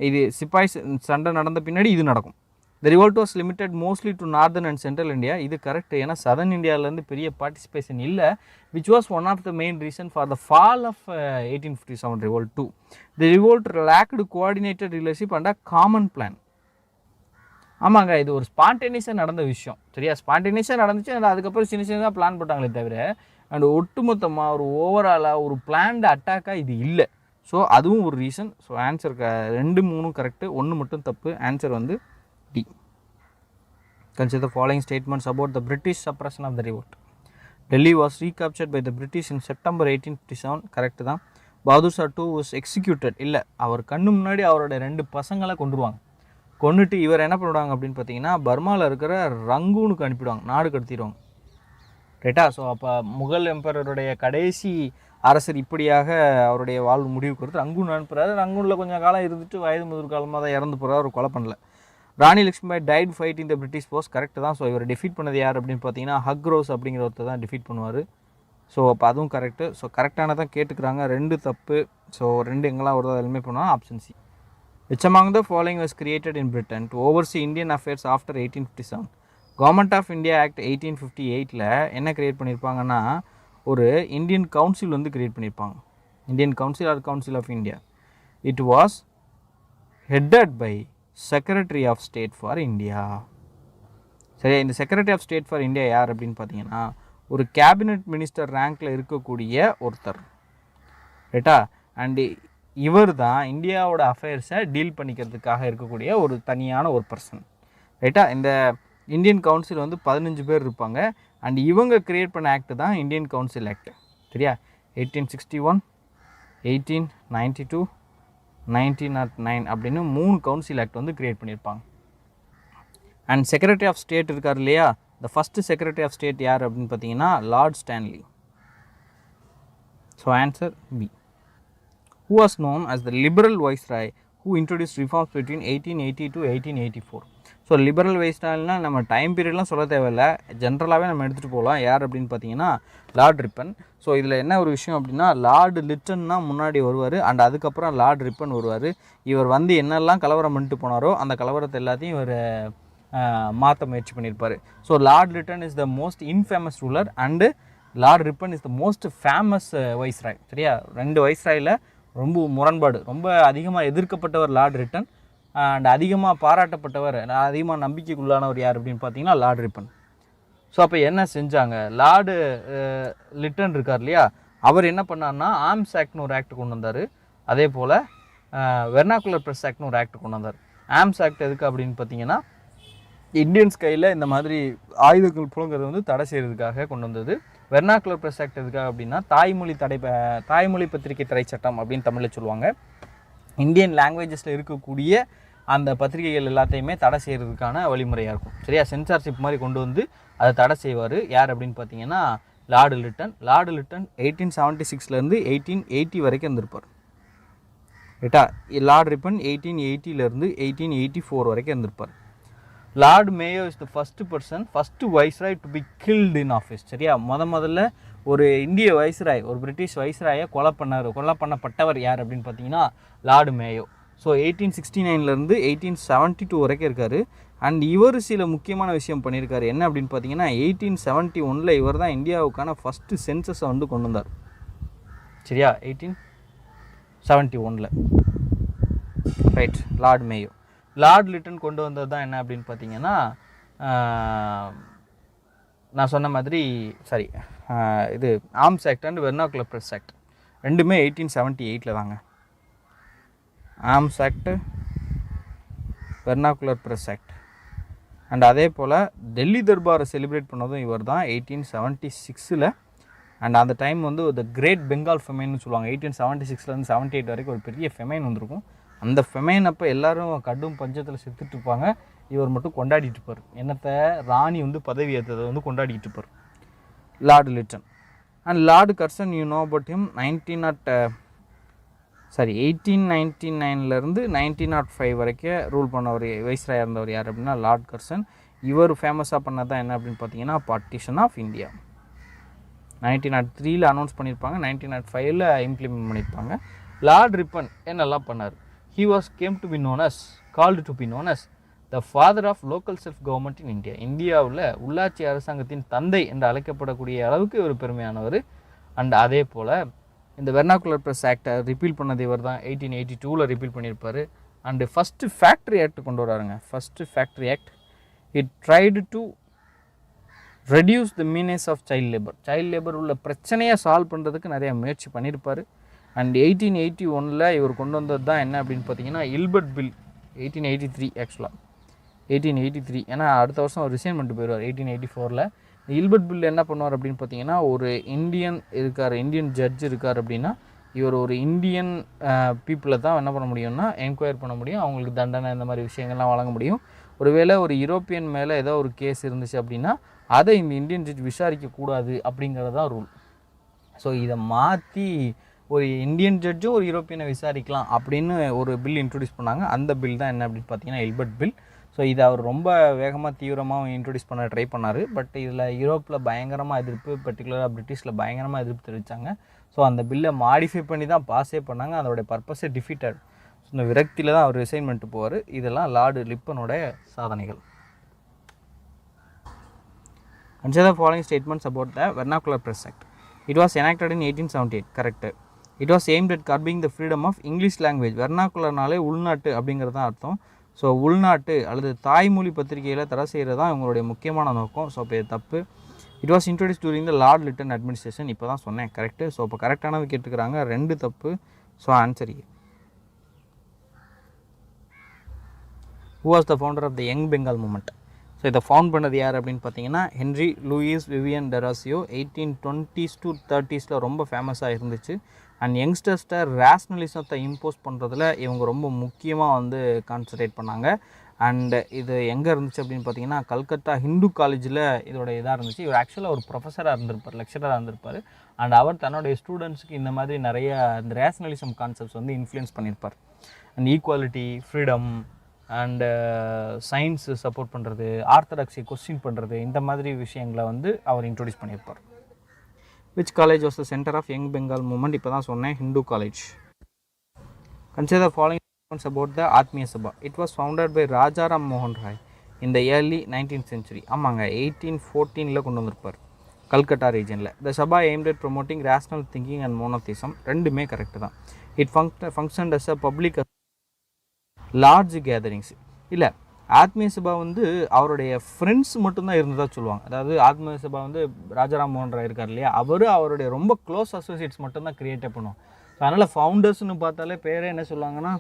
இது சிப்பாய் சண்டை நடந்த பின்னாடி இது நடக்கும். The revolt was limited mostly to northern and central India. இது கரெக்ட், ஏன்னா சதர்ன் இந்தியாவிலேருந்து பெரிய பார்ட்டிசிபேஷன் இல்லை, which was one of the main reason for the fall of 1857 revolt too. The revolt lacked coordinated relationship and a common plan. ஆமாங்க, இது ஒரு ஸ்பான்டேனியஸாக நடந்த விஷயம். சரியா, ஸ்பான்டேனியஸாக நடந்துச்சு, அதுக்கப்புறம் சின்ன சின்னதாக பிளான் போட்டாங்களே தவிர அண்ட் ஒட்டுமொத்தமாக ஒரு ஓவராலாக ஒரு பிளான்டு அட்டாக்காக இது இல்லை. ஸோ அதுவும் ஒரு ரீசன். ஸோ ஆன்சர் 2, 3 கரெக்டு, 1 மட்டும் தப்பு. ஆன்சர் வந்து D. Consider the following statements about the British suppression of the revolt. Delhi was recaptured by the British in September 1857. Correct தான். Bahadur Shah 2 was executed. இல்லை, அவர் கண்ணு முன்னாடி அவரோட 2 பசங்களை கொண்டுருவாங்க. கொண்டுட்டு இவர் என்ன பண்ணுவாங்க அப்படின்னு பார்த்தீங்கன்னா பர்மாவில் இருக்கிற ரங்கூனுக்கு அனுப்பிடுவாங்க, நாடு கடத்திடுவாங்க. ரைட்டா. ஸோ அப்போ முகல் எம்பரருடைய கடைசி அரசர் இப்படியாக அவருடைய வாழ்வு முடிவுக்கு கொடுத்து ரங்கூன் அனுப்புகிறாரு. ரங்கூனில் கொஞ்சம் காலம் இருந்துட்டு வயது முதிர் காலமாக தான் இறந்து போகிறார், அவர் கொலை பண்ணல. ராணி லக்ஷ்மிபாய் டைட் ஃபைட் இந்த பிரிட்டிஷ் போர்ஸ். கரெக்டு தான். ஸோ இவர் டிஃபீட் பண்ணது யார் அப்படின்னு பார்த்தீங்கன்னா ஹக்ரோஸ் அப்படிங்கிற ஒருத்தர் தான் டிஃபீட் பண்ணுவார். ஸோ அப்போ அதுவும் கரெக்டு. ஸோ கரெக்டானதான் கேட்டுக்கிறாங்க, 2 தப்பு. ஸோ 2 எங்கெல்லாம் வருதோ அதுவுமே பண்ணுவாங்க. Option C. Which among the following was created in Britain to oversee Indian affairs after 1857? Government of India Act 1858ல என்ன கிரியேட் பண்ணியிருப்பாங்கன்னா ஒரு இந்தியன் கவுன்சில் வந்து கிரியேட் பண்ணியிருப்பாங்க. Indian council or council of India. It was headed by secretary of state for India. சரியா, இந்த secretary of state for India யார் அப்படின்னு பார்த்தீங்கன்னா ஒரு கேபினட் மினிஸ்டர் ரேங்க்கில் இருக்கக்கூடிய ஒருத்தர். ரைட்டா. அண்டு இவர் தான் இந்தியாவோட அஃபேர்ஸை டீல் பண்ணிக்கிறதுக்காக இருக்கக்கூடிய ஒரு தனியான ஒரு பர்சன். ரைட்டா. இந்த இந்தியன் கவுன்சில் வந்து 15 பேர் இருப்பாங்க. அண்ட் இவங்க கிரியேட் பண்ண ஆக்ட் தான் இந்தியன் கவுன்சில் ஆக்ட். சரியா, 1861, 1892, 1909 அப்படின்னு 3 கவுன்சில் ஆக்ட் வந்து கிரியேட் பண்ணியிருப்பாங்க. அண்ட் செக்ரட்டரி ஆஃப் ஸ்டேட் இருக்கார் இல்லையா, the first secretary of state யார் அப்படின்னு பார்த்தீங்கன்னா Lord Stanley. So answer B. Who was known as the liberal viceroy who introduced reforms between 1880 to 1884? So liberal வைஸ்ராய்னால் நம்ம time பீரியட்லாம் சொல்ல தேவையில்லை, ஜென்ரலாகவே நம்ம எடுத்துகிட்டு போகலாம். யார் அப்படின்னு பார்த்தீங்கன்னா லார்ட் ரிப்பன். ஸோ இதில் என்ன ஒரு விஷயம் அப்படின்னா லார்டு லிட்டன்னா முன்னாடி வருவார், அண்ட் அதுக்கப்புறம் லார்ட் ரிப்பன் வருவார். இவர் வந்து என்னெல்லாம் கலவரம் பண்ணிட்டு போனாரோ அந்த கலவரத்தை எல்லாத்தையும் இவர் மாற்ற முயற்சி பண்ணியிருப்பார். So Lord Lytton is the most infamous ruler and Lord Ripon is the most famous viceroy. சரியா, 2 வைஸ்ராயில் ரொம்ப முரண்பாடு, ரொம்ப அதிகமாக எதிர்க்கப்பட்டவர் லார்ட் ரிட்டன் அண்ட் அதிகமாக பாராட்டப்பட்டவர், அதிகமாக நம்பிக்கைக்குள்ளானவர் யார் அப்படின்னு பார்த்தீங்கன்னா லார்ட் ரிப்பன். ஸோ அப்போ என்ன செஞ்சாங்க, லார்டு லிட்டன் இருக்கார் இல்லையா, அவர் என்ன பண்ணார்னா ஆர்ம்ஸ் ஆக்ட்னு ஒரு ஆக்ட் கொண்டு வந்தார். அதே போல் வெர்னாக்குலர் ப்ரெஸ் ஆக்ட்னு ஒரு ஆக்ட் கொண்டு வந்தார். ஆர்ம்ஸ் ஆக்ட் எதுக்கு அப்படின்னு பார்த்தீங்கன்னா இந்தியன்ஸ் கையில் இந்த மாதிரி ஆயுதங்கள் புழங்குறது வந்து தடை செய்கிறதுக்காக கொண்டு வந்தது. வெர்னாக்குலர் ப்ரெஸ் ஆக்ட் எதுக்காக அப்படின்னா தாய்மொழி பத்திரிகை தடை சட்டம் அப்படின்னு தமிழில் சொல்லுவாங்க. இந்தியன் லாங்குவேஜஸில் இருக்கக்கூடிய அந்த பத்திரிகைகள் எல்லாத்தையுமே தடை செய்கிறதுக்கான வழிமுறையாக இருக்கும். சரியா, சென்சார்ஷிப் மாதிரி கொண்டு வந்து அதை தடை செய்வார். யார் அப்படின்னு பார்த்தீங்கன்னா லார்டு லிட்டன். லார்டு லிட்டன் 1876லேருந்து 1880 வரைக்கும் இருந்திருப்பார். ரைட்டா. லார்டு ரிப்பன் 1880லேருந்து 1884 வரைக்கும் இருந்திருப்பார். Lord Mayo is the first viceroy to be killed in office. சரியா, முதல்ல ஒரு இந்திய வைஸ்ராய், ஒரு பிரிட்டிஷ் வைஸ்ராயை கொலை பண்ணப்பட்டவர் யார் அப்படின்னு பார்த்தீங்கன்னா லார்டு மேயோ. ஸோ 1869லேருந்து 1872 வரைக்கும் இருக்கார். அண்ட் இவர் சில முக்கியமான விஷயம் பண்ணியிருக்காரு. என்ன அப்படின்னு பார்த்தீங்கன்னா 1871 இவர் தான் இந்தியாவுக்கான ஃபஸ்ட்டு சென்சஸை வந்து கொண்டு வந்தார். சரியா, 1871 right. Lord Mayo. Lord Lytton கொண்டு வந்தது தான் என்ன அப்படின்னு பார்த்தீங்கன்னா நான் சொன்ன மாதிரி இது arms act and vernacular press act ரெண்டுமே 1878 தாங்க. Arms act, vernacular press act. And அதே போல் டெல்லி தர்பாரை செலிப்ரேட் பண்ணதும் இவர் தான் 1876. அண்ட் அந்த டைம் வந்து த கிரேட் பெங்கால் ஃபெமைன்னு சொல்லுவாங்க. 1876லேருந்து 78 வரைக்கும் ஒரு பெரிய ஃபெமைன் வந்திருக்கும். அந்த ஃபெமைன் அப்போ எல்லோரும் கடும் பஞ்சத்தில் செத்துட்டு இருப்பாங்க, இவர் மட்டும் கொண்டாடிட்டு இருப்பார். என்னத்தை, ராணி வந்து பதவி ஏற்றதை வந்து கொண்டாடிட்டு இருப்பார் Lord Lytton. And Lord Curzon, you know about him. 1907 sorry 1899லேருந்து 1905 வரைக்கும் ரூல் பண்ணவர் வைஸ்ராயாக இருந்தவர் யார் அப்படின்னா லார்ட் கர்சன். இவர் ஃபேமஸாக பண்ணது தான் என்ன அப்படின்னு பார்த்தீங்கன்னா பார்ட்டிஷன் ஆஃப் இந்தியா. 1903 அனௌன்ஸ் பண்ணியிருப்பாங்க, 1905 இம்ப்ளிமெண்ட் பண்ணியிருப்பாங்க. லார்ட் ரிப்பன் என்னெல்லாம் பண்ணார்? He was came to be known as called to be known as the father of local self government in India. இந்தியாவில் உள்ளாட்சி அரசாங்கத்தின் தந்தை என்று அழைக்கப்படக்கூடிய அளவுக்கு ஒரு பெருமையானவர். அண்ட் அதே போல் இந்த வெர்னாகுலர் ப்ரெஸ் ஆக்டை ரிப்பீல் பண்ணது இவர் தான். 1882 ரிப்பீல் பண்ணியிருப்பார். அண்டு ஃபஸ்ட்டு ஃபேக்ட்ரி ஆக்ட் கொண்டு வராருங்க. First factory act. It tried to reduce the menace of child labour. Child labour உள்ள பிரச்சனையை சால்வ் பண்ணுறதுக்கு நிறையா முயற்சி பண்ணியிருப்பார். அண்ட் 1881 இவர் கொண்டு வந்தது தான் என்ன அப்படின்னு பார்த்தீங்கன்னா இல்பர்ட் பில். 1883 ஆக்சுவலாக 1883, ஏன்னா அடுத்த வருஷம் அவர் ரிசைன் பண்ணிட்டு போயிடுவார் 1884. இல்பர்ட் பில் என்ன பண்ணுவார் அப்படின்னு பார்த்தீங்கன்னா, ஒரு இந்தியன் இருக்கார், இந்தியன் ஜட்ஜ் இருக்கார் அப்படின்னா இவர் ஒரு இந்தியன் பீப்புளை தான் என்ன பண்ண முடியும்னா என்கொயர் பண்ண முடியும், அவங்களுக்கு தண்டனை இந்த மாதிரி விஷயங்கள்லாம் வழங்க முடியும். ஒருவேளை ஒரு யூரோப்பியன் மேலே ஏதோ ஒரு கேஸ் இருந்துச்சு அப்படின்னா அதை இந்த இந்தியன் ஜட்ஜ் விசாரிக்கக்கூடாது அப்படிங்கிறது தான் ரூல். ஸோ இதை மாற்றி ஒரு இந்தியன் ஜட்ஜும் ஒரு யூரோப்பியனை விசாரிக்கலாம் அப்படின்னு ஒரு பில் இன்ட்ரடியூஸ் பண்ணாங்க. அந்த பில் தான் என்ன அப்படின்னு பார்த்தீங்கன்னா இல்பர்ட் பில். ஸோ இதை அவர் ரொம்ப வேகமாக தீவிரமாக இன்ட்ரடியூஸ் பண்ண ட்ரை பண்ணார். பட் இதில் யூரோப்பில் பயங்கரமாக எதிர்ப்பு, பர்டிகுலராக பிரிட்டிஷில் பயங்கரமாக எதிர்ப்பு தெரிவித்தாங்க. ஸோ அந்த பில்லை மாடிஃபை பண்ணி தான் பாஸே பண்ணாங்க. அதோடைய பர்பஸே டிஃபீட்டட். ஸோ இந்த விரக்தியில் தான் அவர் ரிசைன் பண்ணிட்டு போவார். இதெல்லாம் லார்டு லிப்பனோட சாதனைகள். Consider the following statements about the Vernacular Press Act. It was enacted in 1878. Correct. It was aimed at curbing the freedom of English language. வெர்னாக்குலர்னாலே உள்நாட்டு அப்படிங்கிறது தான் அர்த்தம். ஸோ உள்நாட்டு அல்லது தாய்மொழி பத்திரிகையில் தடை செய்கிறது தான் இவங்களுடைய முக்கியமான நோக்கம். ஸோ இப்போ தப்பு. It was introduce during the Lord Lytton administration. இப்போ தான் சொன்னேன் கரெக்டு. ஸோ இப்போ கரெக்டானது கேட்டுக்கிறாங்க, 2 தப்பு. So answer A. Who was the founder of the Young Bengal movement? So இதை ஃபவுண்ட் பண்ணது யார் அப்படின்னு பார்த்தீங்கன்னா Henry Louis Vivian Derozio. 1820s to 30s ரொம்ப ஃபேமஸாக இருந்துச்சு. அண்ட் யங்ஸ்டர்ஸ்ட்டை ரேஷ்னலிசத்தை இம்போஸ் பண்ணுறதுல இவங்க ரொம்ப முக்கியமாக கான்சன்ட்ரேட் பண்ணாங்க. அண்டு இது எங்கே இருந்துச்சு அப்படின்னு பார்த்தீங்கன்னா கல்கத்தா ஹிந்து காலேஜில் இதோட இதாக இருந்துச்சு. இவர் ஆக்சுவலாக ஒரு ப்ரொஃபஸராக இருந்திருப்பார், லெக்சராக இருந்திருப்பார். அண்ட் அவர் தன்னுடைய ஸ்டூடெண்ட்ஸுக்கு இந்த மாதிரி நிறைய இந்த ரேஷ்னலிசம் கான்செப்ட்ஸ் இன்ஃப்ளூயன்ஸ் பண்ணியிருப்பார். And equality, freedom and science support பண்ணுறது, ஆர்த்தடாக்ஸி கொஸ்டின் பண்ணுறது, இந்த மாதிரி விஷயங்களை அவர் இன்ட்ரடியூஸ் பண்ணியிருப்பார். Which college was the centre of young Bengal movement? இப்போ தான் சொன்னேன், Hindu college. Consider following about the Atmiya Sabha. It was founded by Rajaram மோகன் ராய் இந்த ஏர்லி 19th century. ஆமாங்க, 1814 கொண்டு வந்திருப்பார் கல்கட்டா ரீஜனில். The Sabha aimed at promoting rational thinking and monotheism. ரெண்டுமே கரெக்டு தான். It functioned as a public large gatherings. இல்லை, ஆத்மிய சபா அவருடைய ஃப்ரெண்ட்ஸ் மட்டும்தான் இருந்ததாக சொல்லுவாங்க. அதாவது ஆத்மிய சபா ராஜாராம் மோகன் ராய் இருக்கார் இல்லையா, அவருடைய ரொம்ப க்ளோஸ் அசோசியேட்ஸ் மட்டும்தான் க்ரியேட்டே பண்ணுவோம். ஸோ அதனால் ஃபவுண்டர்ஸ்னு பார்த்தாலே பேரே என்ன சொல்லுவாங்கன்னா,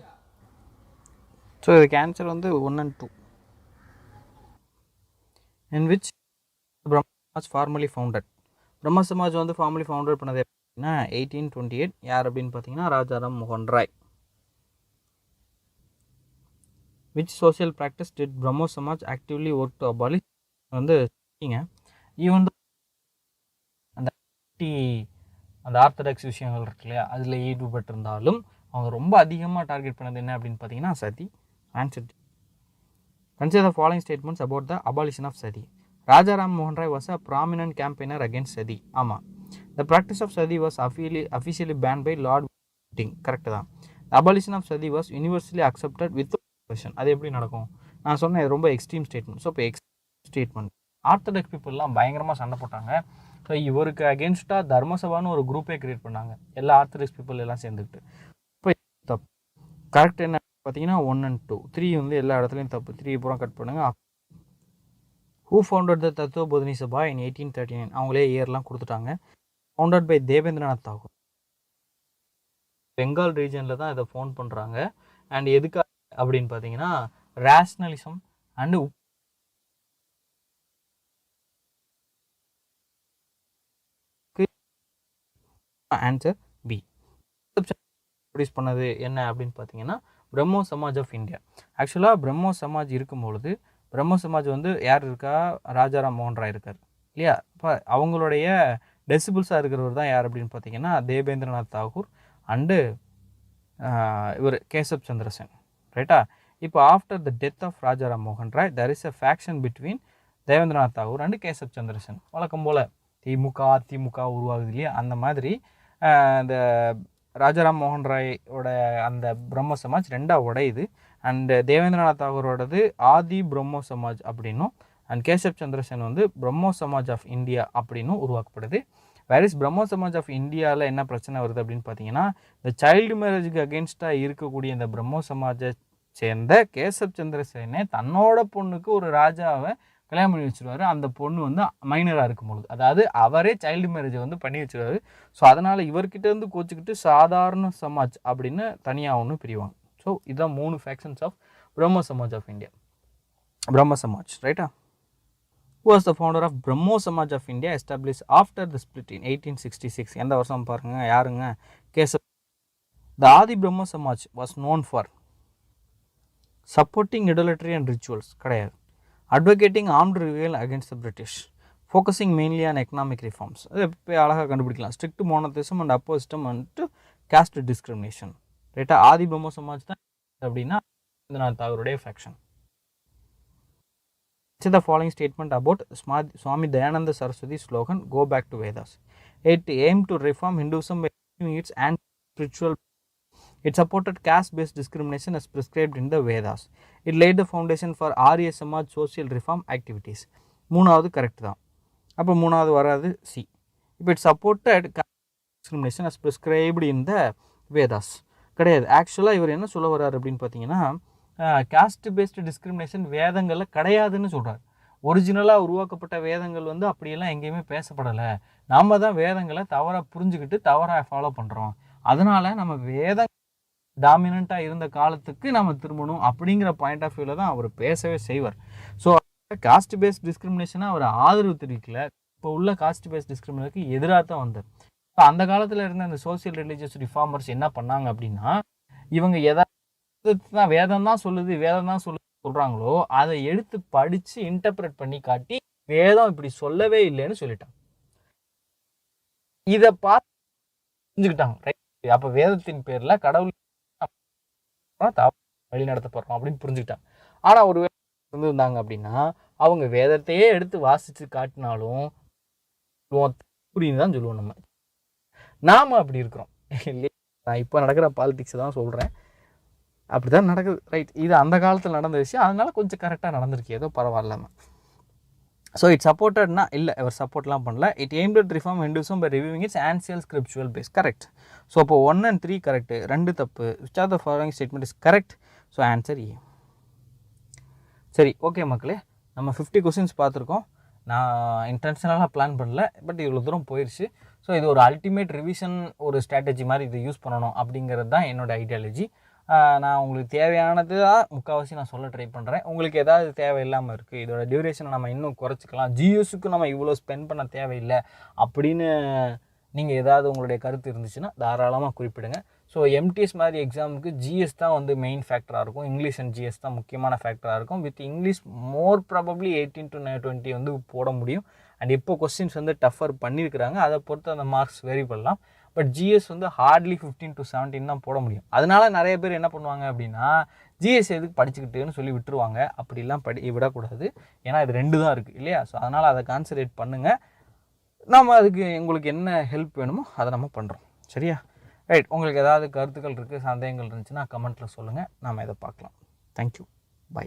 ஸோ இதுக்கு ஆன்சர் 1 and 2. இன் விச் பிரம்ம சமாஜ் ஃபார்மலி ஃபவுண்டட். பிரம்ம சமாஜ் ஃபார்மலி ஃபவுண்டட் பண்ணது அப்படின்னா 1828. யார் அப்படின்னு பார்த்தீங்கன்னா ராஜாராம் மோகன் Rai. Which social practice did Brahmo Samaj actively work to abolish? Even அந்த ஆர்த்தடாக்ஸ் விஷயங்கள் இருக்கு இல்லையா, அதில் ஈடுபட்டிருந்தாலும் அவங்க ரொம்ப அதிகமாக டார்கெட் பண்ணது என்ன அப்படின்னு பார்த்தீங்கன்னா சதி. Answer. Consider the following statements about the abolition of sati. Rajaram Mohan Rai was a prominent campaigner against sati. ஆமாம். The practice of sati was officially banned by Lord King. Correct தான். The abolition of sati was universally accepted with question. அது எப்படி நடக்கும்? நான் சொன்னேன் ரொம்ப extreme statement. So இப்போ extreme statement orthodox பீப்புளெலாம் பயங்கரமாக சண்டை போட்டாங்க. ஸோ இவருக்கு அகேன்ஸ்டாக தர்மசபான்னு ஒரு குரூப்பே கிரியேட் பண்ணாங்க, எல்லா ஆர்த்தடாக்ஸ் பீப்புள் எல்லாம் சேர்ந்துக்கிட்டு. இப்போ தப்பு. கரெக்ட் என்ன பார்த்தீங்கன்னா 1 and 2. 3 எல்லா இடத்துலையும் தப்பு. 3 பூரா கட் பண்ணுங்க. ஹூ ஃபவுண்டட் த தத்துவ போதினி சபா இன் 1839? அவங்களே இயர்லாம் கொடுத்துட்டாங்க. Founded by Debendranath Tagore. பெங்கால் ரீஜனில் தான் இதை ஃபவுண்ட் பண்ணுறாங்க. அண்ட் எதுக்காக அப்படின்னு பார்த்தீங்கன்னா rationalism and answer B. Produce பண்ணது என்ன அப்படின்னு பார்த்தீங்கன்னா பிரம்மோ சமாஜ் ஆஃப் இந்தியா. ஆக்சுவலாக பிரம்மோ சமாஜ் இருக்கும்பொழுது பிரம்மோ சமாஜ் யார் இருக்கா? ராஜாராம் மோகன் ராய் இருக்கார் இல்லையா. இப்போ அவங்களுடைய டெசிபிள்ஸாக இருக்கிறவர் தான் யார் அப்படின்னு பார்த்தீங்கன்னா தேவேந்திரநாத் தாகூர் அண்டு இவர் கேசப் சந்திர சென், ரைட்டா. இப்போ after the death of Rajaram மோகன் Roy there is a faction between Debendranath Tagore and Keshab Chandra Sen. வழக்கம் போல் திமுக அதிமுக உருவாகுது இல்லையா, அந்த மாதிரி இந்த ராஜாராம் மோகன் ராயோட அந்த பிரம்ம சமாஜ் ரெண்டாக உடையுது. அண்டு தேவேந்திரநாத் தாகூரோடது ஆதி பிரம்மோ சமாஜ் அப்படின்னும் அண்ட் கேசப் சந்திர சென் வந்து பிரம்மோ சமாஜ் ஆஃப் இந்தியா அப்படின்னும் உருவாக்கப்படுது. வேரிஸ் பிரம்மோ சமாஜ் ஆஃப் இந்தியாவில் என்ன பிரச்சனை வருது அப்படின்னு பார்த்தீங்கன்னா, இந்த சைல்டு மேரேஜுக்கு அகென்ஸ்டாக இருக்கக்கூடிய இந்த பிரம்மோ சமாஜை சேர்ந்த கேசப் சந்திர சென்னே தன்னோட பொண்ணுக்கு ஒரு ராஜாவை கல்யாணம் பண்ணி வச்சுருவார். அந்த பொண்ணு வந்து மைனராக இருக்கும்பொழுது, அதாவது அவரே சைல்டு மேரேஜை வந்து பண்ணி வச்சுருவாரு. ஸோ அதனால் இவர்கிட்ட இருந்து கோச்சிக்கிட்டு சாதாரண சமாஜ் அப்படின்னு தனியாக ஒன்று பிரிவாங்க. ஸோ இதுதான் 3 factions of Brahmo Samaj of India. Brahma Samaj, ரைட்டா. Who was the founder of Brahmo Samaj of India established after the split in 1866? எந்த வருஷம் பாருங்க, யாருங்க? Keshab. The Adi Brahmo Samaj was known for supporting idolatry and rituals, கிடையாது. Advocating armed rebellion against the British, focusing mainly on economic reforms. அது இப்போ அழகாக கண்டுபிடிக்கலாம். Strict monotheism and opposition and caste discrimination, ரைட்டா. ஆதி பிரம்மோ சமாஜ் தான் அப்படின்னா அவருடைய faction. The following statement about Swami Dayananda Saraswati slogan, go back to Vedas. It aimed to reform Hinduism by giving its anti-spiritual. It supported caste-based discrimination as prescribed in the Vedas. It laid the foundation for Arya Samaj social reform activities. மூணாவது correct தான். அப்போ மூணாவது வராது C. இப்போ it supported discrimination as prescribed in the Vedas, கிடையாது. ஆக்சுவலாக இவர் என்ன சொல்ல வர்றாரு அப்படின்னு பார்த்தீங்கன்னா, காஸ்ட் பேஸ்டு டிஸ்கிரிமினேஷன் வேதங்களில் கிடையாதுன்னு சொல்கிறார். ஒரிஜினலாக உருவாக்கப்பட்ட வேதங்கள் வந்து அப்படியெல்லாம் எங்கேயுமே பேசப்படலை. நாம் தான் வேதங்களை தவறாக புரிஞ்சுக்கிட்டு தவறாக ஃபாலோ பண்ணுறோம். அதனால் நம்ம வேத டாமினண்ட்டாக இருந்த காலத்துக்கு நம்ம திரும்பணும் அப்படிங்கிற பாயிண்ட் ஆஃப் வியூவில் தான் அவர் பேசவே செய்வார். ஸோ காஸ்ட் பேஸ்ட் டிஸ்கிரிமினேஷனை அவர் ஆதரவு தெரிவிக்கல. இப்போ உள்ள காஸ்ட் பேஸ்ட் டிஸ்கிரிமினேஷனுக்கு எதிராக தான் வந்தார். இப்போ அந்த காலத்தில் இருந்த அந்த சோசியல் ரிலீஜியஸ் ரிஃபார்மர்ஸ் என்ன பண்ணாங்க அப்படின்னா, இவங்க எதாவது தான் வேதம் தான் சொல்கிறாங்களோ அதை எடுத்து படித்து இன்டர்பிரட் பண்ணி காட்டி வேதம் இப்படி சொல்லவே இல்லைன்னு சொல்லிட்டாங்க. இதை பார்த்து புரிஞ்சுக்கிட்டாங்க, ரைட். அப்போ வேதத்தின் பேரில் கடவுள் வழி நடத்தப்படுறோம் அப்படின்னு புரிஞ்சுக்கிட்டாங்க. ஆனால் ஒரு இருந்திருந்தாங்க அப்படின்னா அவங்க வேதத்தையே எடுத்து வாசித்து காட்டினாலும் புரியுது தான் சொல்லுவோம். நாம் அப்படி இருக்கிறோம் இல்லையா. நான் இப்போ நடக்கிற பாலிடிக்ஸ் தான் சொல்கிறேன், அப்படி தான் நடக்குது, ரைட். இது அந்த காலத்தில் நடந்த விஷயம், அதனால கொஞ்சம் கரெக்டாக நடந்திருக்கு, ஏதோ பரவாயில்லாமல். ஸோ இட் சப்போர்ட்டட்னா இல்லை, அவர் சப்போர்ட்லாம் பண்ணல. It aimed at reform Hinduism by reviewing its ancient scriptural base, correct. So அப்போ 1 and 3 கரெக்ட், 2 தப்பு. Which are the following statement is correct? So answer A. சரி, ஓகே மக்களே, நம்ம 50 கொஸ்டின்ஸ் பார்த்துருக்கோம். நான் இன்டென்ஷனலாக பிளான் பண்ணல, பட் இவ்வளோ தூரம் போயிடுச்சு. ஸோ இது ஒரு அல்டிமேட் ரிவிஷன், ஒரு ஸ்ட்ராட்டஜி மாதிரி இதை யூஸ் பண்ணணும் அப்படிங்கிறது தான் என்னோடய ஐடியாலஜி. நான் உங்களுக்கு தேவையானது தான் முக்கால்வாசி நான் சொல்ல ட்ரை பண்ணுறேன். உங்களுக்கு ஏதாவது தேவையில்லாமல் இருக்குது, இதோட டியூரேஷனை நம்ம இன்னும் குறைச்சிக்கலாம், ஜிஎஸ்க்கு நம்ம இவ்வளோ ஸ்பெண்ட் பண்ண தேவையில்லை அப்படின்னு நீங்கள் ஏதாவது உங்களுடைய கருத்து இருந்துச்சுன்னா தாராளமாக குறிப்பிடுங்க. ஸோ எம்டிஎஸ் மாதிரி எக்ஸாமுக்கு ஜிஎஸ் தான் வந்து மெயின் ஃபேக்டராக இருக்கும், இங்கிலீஷ் அண்ட் ஜிஎஸ் தான் முக்கியமான ஃபேக்டராக இருக்கும். With English more probably 18 to 20 வந்து போட முடியும். அண்ட் இப்போ கொஸ்டின்ஸ் வந்து டஃபர் பண்ணியிருக்கிறாங்க, அதை பொறுத்து அந்த மார்க்ஸ் வெரி பண்ணலாம். பட் ஜிஎஸ் வந்து ஹார்ட்லி 15 to 17 தான் போட முடியும். அதனால நிறைய பேர் என்ன பண்ணுவாங்க அப்படின்னா, ஜிஎஸ் எதுக்கு படிச்சுக்கிட்டுன்னு சொல்லி விட்டுருவாங்க. அப்படிலாம் விடக்கூடாது, ஏன்னா இது 2 தான் இருக்குது இல்லையா. ஸோ அதனால் அதை கான்சன்ட்ரேட் பண்ணுங்கள். நம்ம அதுக்கு உங்களுக்கு என்ன ஹெல்ப் வேணுமோ அதை நம்ம பண்ணுறோம், சரியா. ரைட். உங்களுக்கு ஏதாவது கருத்துக்கள் இருக்குது, சந்தேகங்கள் இருந்துச்சுன்னா கமெண்ட்டில் சொல்லுங்கள், நாம் இதை பார்க்கலாம். Thank you, by.